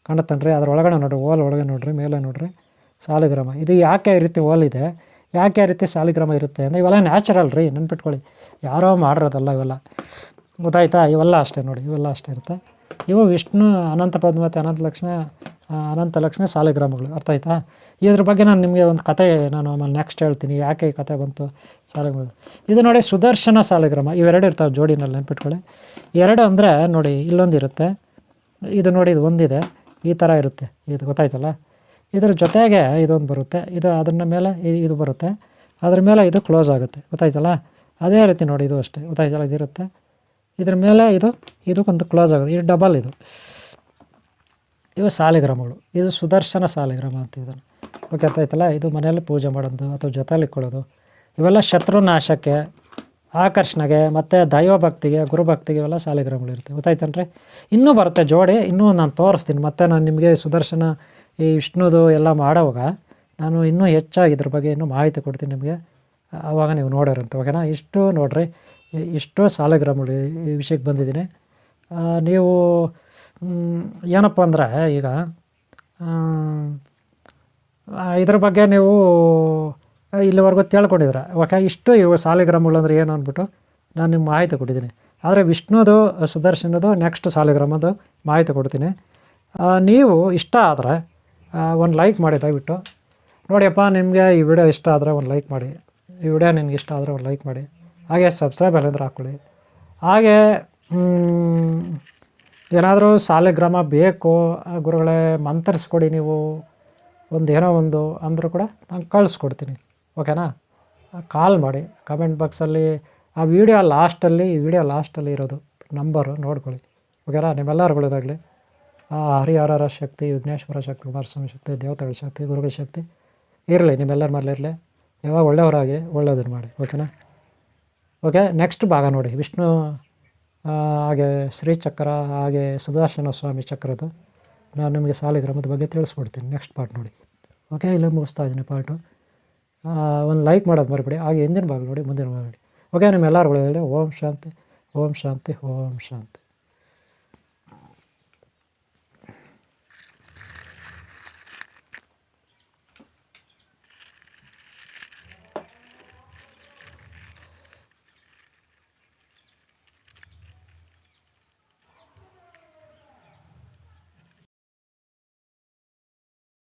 ಕಾಣುತ್ತನ್ರಿ. ಅದ್ರ ಒಳಗಡೆ ನೋಡಿರಿ, ಓಲ್ ಒಳಗೆ ನೋಡಿರಿ, ಮೇಲೆ ನೋಡಿರಿ ಸಾಲಿಗ್ರಾಮ. ಇದು ಯಾಕೆ ಈ ರೀತಿ ಓಲ್ ಇದೆ, ಯಾಕೆ ಆ ರೀತಿ ಸಾಲಿಗ್ರಾಮ ಇರುತ್ತೆ ಅಂದರೆ ಇವೆಲ್ಲ ನ್ಯಾಚುರಲ್ ರೀ, ನೆನ್ಪಿಟ್ಕೊಳ್ಳಿ, ಯಾರೋ ಮಾಡಿರೋದಲ್ಲ ಇವೆಲ್ಲ, ಗೊತ್ತಾಯ್ತಾ. ಇವೆಲ್ಲ ಅಷ್ಟೇ ನೋಡಿ, ಇವೆಲ್ಲ ಅಷ್ಟೇ ಇರುತ್ತೆ. ಇವು ವಿಷ್ಣು ಅನಂತ ಪದ್ಮಾವತಿ, ಅನಂತ ಲಕ್ಷ್ಮಿ ಸಾಲಿಗ್ರಾಮಗಳು, ಅರ್ಥ ಆಯ್ತಾ. ಇದ್ರ ಬಗ್ಗೆ ನಾನು ನಿಮಗೆ ಒಂದು ಕತೆ ನಾನು ಆಮೇಲೆ ನೆಕ್ಸ್ಟ್ ಹೇಳ್ತೀನಿ, ಯಾಕೆ ಈ ಕತೆ ಬಂತು ಸಾಲಿಗ್ರಾಮ. ಇದು ನೋಡಿ ಸುದರ್ಶನ ಸಾಲಿಗ್ರಾಮ, ಇವೆರಡು ಇರ್ತಾವೆ ಜೋಡಿನಲ್ಲಿ, ನೆನ್ಪಿಟ್ಕೊಳ್ಳಿ. ಎರಡು ಅಂದರೆ ನೋಡಿ ಇಲ್ಲೊಂದು ಇರುತ್ತೆ, ಇದು ನೋಡಿ ಇದು ಒಂದಿದೆ, ಈ ಥರ ಇರುತ್ತೆ ಇದು, ಗೊತ್ತಾಯ್ತಲ್ಲ. ಇದ್ರ ಜೊತೆಗೆ ಇದೊಂದು ಬರುತ್ತೆ, ಇದು ಅದನ್ನ ಮೇಲೆ ಇದು ಬರುತ್ತೆ, ಅದ್ರ ಮೇಲೆ ಇದು ಕ್ಲೋಸ್ ಆಗುತ್ತೆ, ಗೊತ್ತಾಯ್ತಲ್ಲ. ಅದೇ ರೀತಿ ನೋಡಿ ಇದು ಅಷ್ಟೇ, ಗೊತ್ತಾಯ್ತಲ್ಲ, ಇದಿರುತ್ತೆ, ಇದ್ರ ಮೇಲೆ ಇದಕ್ಕೊಂದು ಕ್ಲೋಸ್ ಆಗುತ್ತೆ, ಇದು ಡಬಲ್ ಇದು. ಇವು ಸಾಲಿಗ್ರಾಮಗಳು, ಇದು ಸುದರ್ಶನ ಸಾಲಿಗ್ರಾಮ ಅಂತೀವಿ ಇದನ್ನು, ಓಕೆ, ಅರ್ಥಾಯ್ತಲ್ಲ. ಇದು ಮನೆಯಲ್ಲಿ ಪೂಜೆ ಮಾಡೋದು ಅಥವಾ ಜೊತೆಯಲ್ಲಿ ಇಟ್ಕೊಳ್ಳೋದು, ಇವೆಲ್ಲ ಶತ್ರುನಾಶಕ್ಕೆ, ಆಕರ್ಷಣೆಗೆ ಮತ್ತು ದೈವಭಕ್ತಿಗೆ, ಗುರುಭಕ್ತಿಗೆ ಇವೆಲ್ಲ ಸಾಲಿಗ್ರಾಮಗಳಿರುತ್ತೆ, ಗೊತ್ತಾಯ್ತನ್ರಿ. ಇನ್ನೂ ಬರುತ್ತೆ ಜೋಡಿ, ಇನ್ನೂ ನಾನು ತೋರಿಸ್ತೀನಿ. ಮತ್ತು ನಾನು ನಿಮಗೆ ಸುದರ್ಶನ ಈ ವಿಷ್ಣುದು ಎಲ್ಲ ಮಾಡೋವಾಗ ನಾನು ಇನ್ನೂ ಹೆಚ್ಚಾಗಿ ಇದ್ರ ಬಗ್ಗೆ ಇನ್ನೂ ಮಾಹಿತಿ ಕೊಡ್ತೀನಿ ನಿಮಗೆ, ಆವಾಗ ನೀವು ನೋಡೋರಂತ, ಓಕೆನಾ. ಇಷ್ಟು ನೋಡಿರಿ, ಇಷ್ಟು ಸಾಲಿಗ್ರಾಮಗಳು ಈ ವಿಷಯಕ್ಕೆ ಬಂದಿದ್ದೀನಿ. ನೀವು ಏನಪ್ಪ ಅಂದರೆ ಈಗ ಇದ್ರ ಬಗ್ಗೆ ನೀವು ಇಲ್ಲಿವರೆಗೂ ತಿಳ್ಕೊಂಡಿದ್ರೆ, ಓಕೆ. ಇಷ್ಟು ಇವು ಸಾಲಿಗ್ರಾಮಗಳು ಅಂದರೆ ಏನು ಅಂದ್ಬಿಟ್ಟು ನಾನು ನಿಮ್ಗೆ ಮಾಹಿತಿ ಕೊಟ್ಟಿದ್ದೀನಿ. ಆದರೆ ವಿಷ್ಣುದು ಸುದರ್ಶನದು ನೆಕ್ಸ್ಟ್ ಸಾಲಿಗ್ರಾಮದು ಮಾಹಿತಿ ಕೊಡ್ತೀನಿ. ನೀವು ಇಷ್ಟ ಆದರೆ ಒಂದು ಲೈಕ್ ಮಾಡಿ ದಯವಿಟ್ಟು. ನೋಡಿಯಪ್ಪ, ನಿಮಗೆ ಈ ವಿಡಿಯೋ ಇಷ್ಟ ಆದರೆ ಒಂದು ಲೈಕ್ ಮಾಡಿ, ಈ ವಿಡಿಯೋ ನಿಮ್ಗೆ ಇಷ್ಟ ಆದರೆ ಒಂದು ಲೈಕ್ ಮಾಡಿ, ಹಾಗೆ ಸಬ್ಸ್ಕ್ರೈಬ್ ಅಲ್ಲಿಂದ್ರೆ ಹಾಕ್ಕೊಳ್ಳಿ. ಹಾಗೆ ಏನಾದರೂ ಸಾಲಿಗ್ರಾಮ ಬೇಕು ಗುರುಗಳೇ ಮಂತರಿಸ್ಕೊಡಿ ನೀವು ಒಂದು ಏನೋ ಒಂದು ಅಂದರೂ ಕೂಡ ನಾನು ಕಳಿಸ್ಕೊಡ್ತೀನಿ, ಓಕೆನಾ. ಕಾಲ್ ಮಾಡಿ, ಕಮೆಂಟ್ ಬಾಕ್ಸಲ್ಲಿ ಆ ವಿಡಿಯೋ ಲಾಸ್ಟಲ್ಲಿ ಇರೋದು ನಂಬರು ನೋಡ್ಕೊಳ್ಳಿ, ಓಕೆನಾ. ನಿಮ್ಮೆಲ್ಲರುಗಳಿದಾಗಲಿ ಹರಿಹರರ ಶಕ್ತಿ, ವಿಘ್ನೇಶ್ವರ ಶಕ್ತಿ, ಕುಮಾರಸ್ವಾಮಿ ಶಕ್ತಿ, ದೇವತೆಗಳ ಶಕ್ತಿ, ಗುರುಗಳ ಶಕ್ತಿ ಇರಲಿ ನಿಮ್ಮೆಲ್ಲರ ಮೇಲೆ ಇರಲಿ. ಯಾವಾಗ ಒಳ್ಳೆಯವರಾಗಿ ಒಳ್ಳೆಯದನ್ನು ಮಾಡಿ, ಓಕೆನಾ. ಓಕೆ, ನೆಕ್ಸ್ಟ್ ಭಾಗ ನೋಡಿ ವಿಷ್ಣು ಹಾಗೆ ಶ್ರೀಚಕ್ರ ಹಾಗೆ ಸುದರ್ಶನ ಸ್ವಾಮಿ ಚಕ್ರದ್ದು ನಾನು ನಿಮಗೆ ಸಾಲಿಗ್ರಾಮದ ಬಗ್ಗೆ ತಿಳಿಸ್ಕೊಡ್ತೀನಿ ನೆಕ್ಸ್ಟ್ ಪಾರ್ಟ್ ನೋಡಿ, ಓಕೆ. ಇಲ್ಲಿ ಮುಗಿಸ್ತಾ ಇದ್ದೀನಿ ಪಾರ್ಟು. ಒಂದು ಲೈಕ್ ಮಾಡೋದು ಮರಿಬೇಡಿ. ಹಾಗೆ ಹಿಂದಿನ ಭಾಗ ನೋಡಿ, ಮುಂದಿನ ಭಾಗ ನೋಡಿ, ಓಕೆ. ನಿಮ್ಮೆಲ್ಲರೂ ಒಳ್ಳೆಯದು. ಓಂ ಶಾಂತಿ, ಓಂ ಶಾಂತಿ, ಓಂ ಶಾಂತಿ.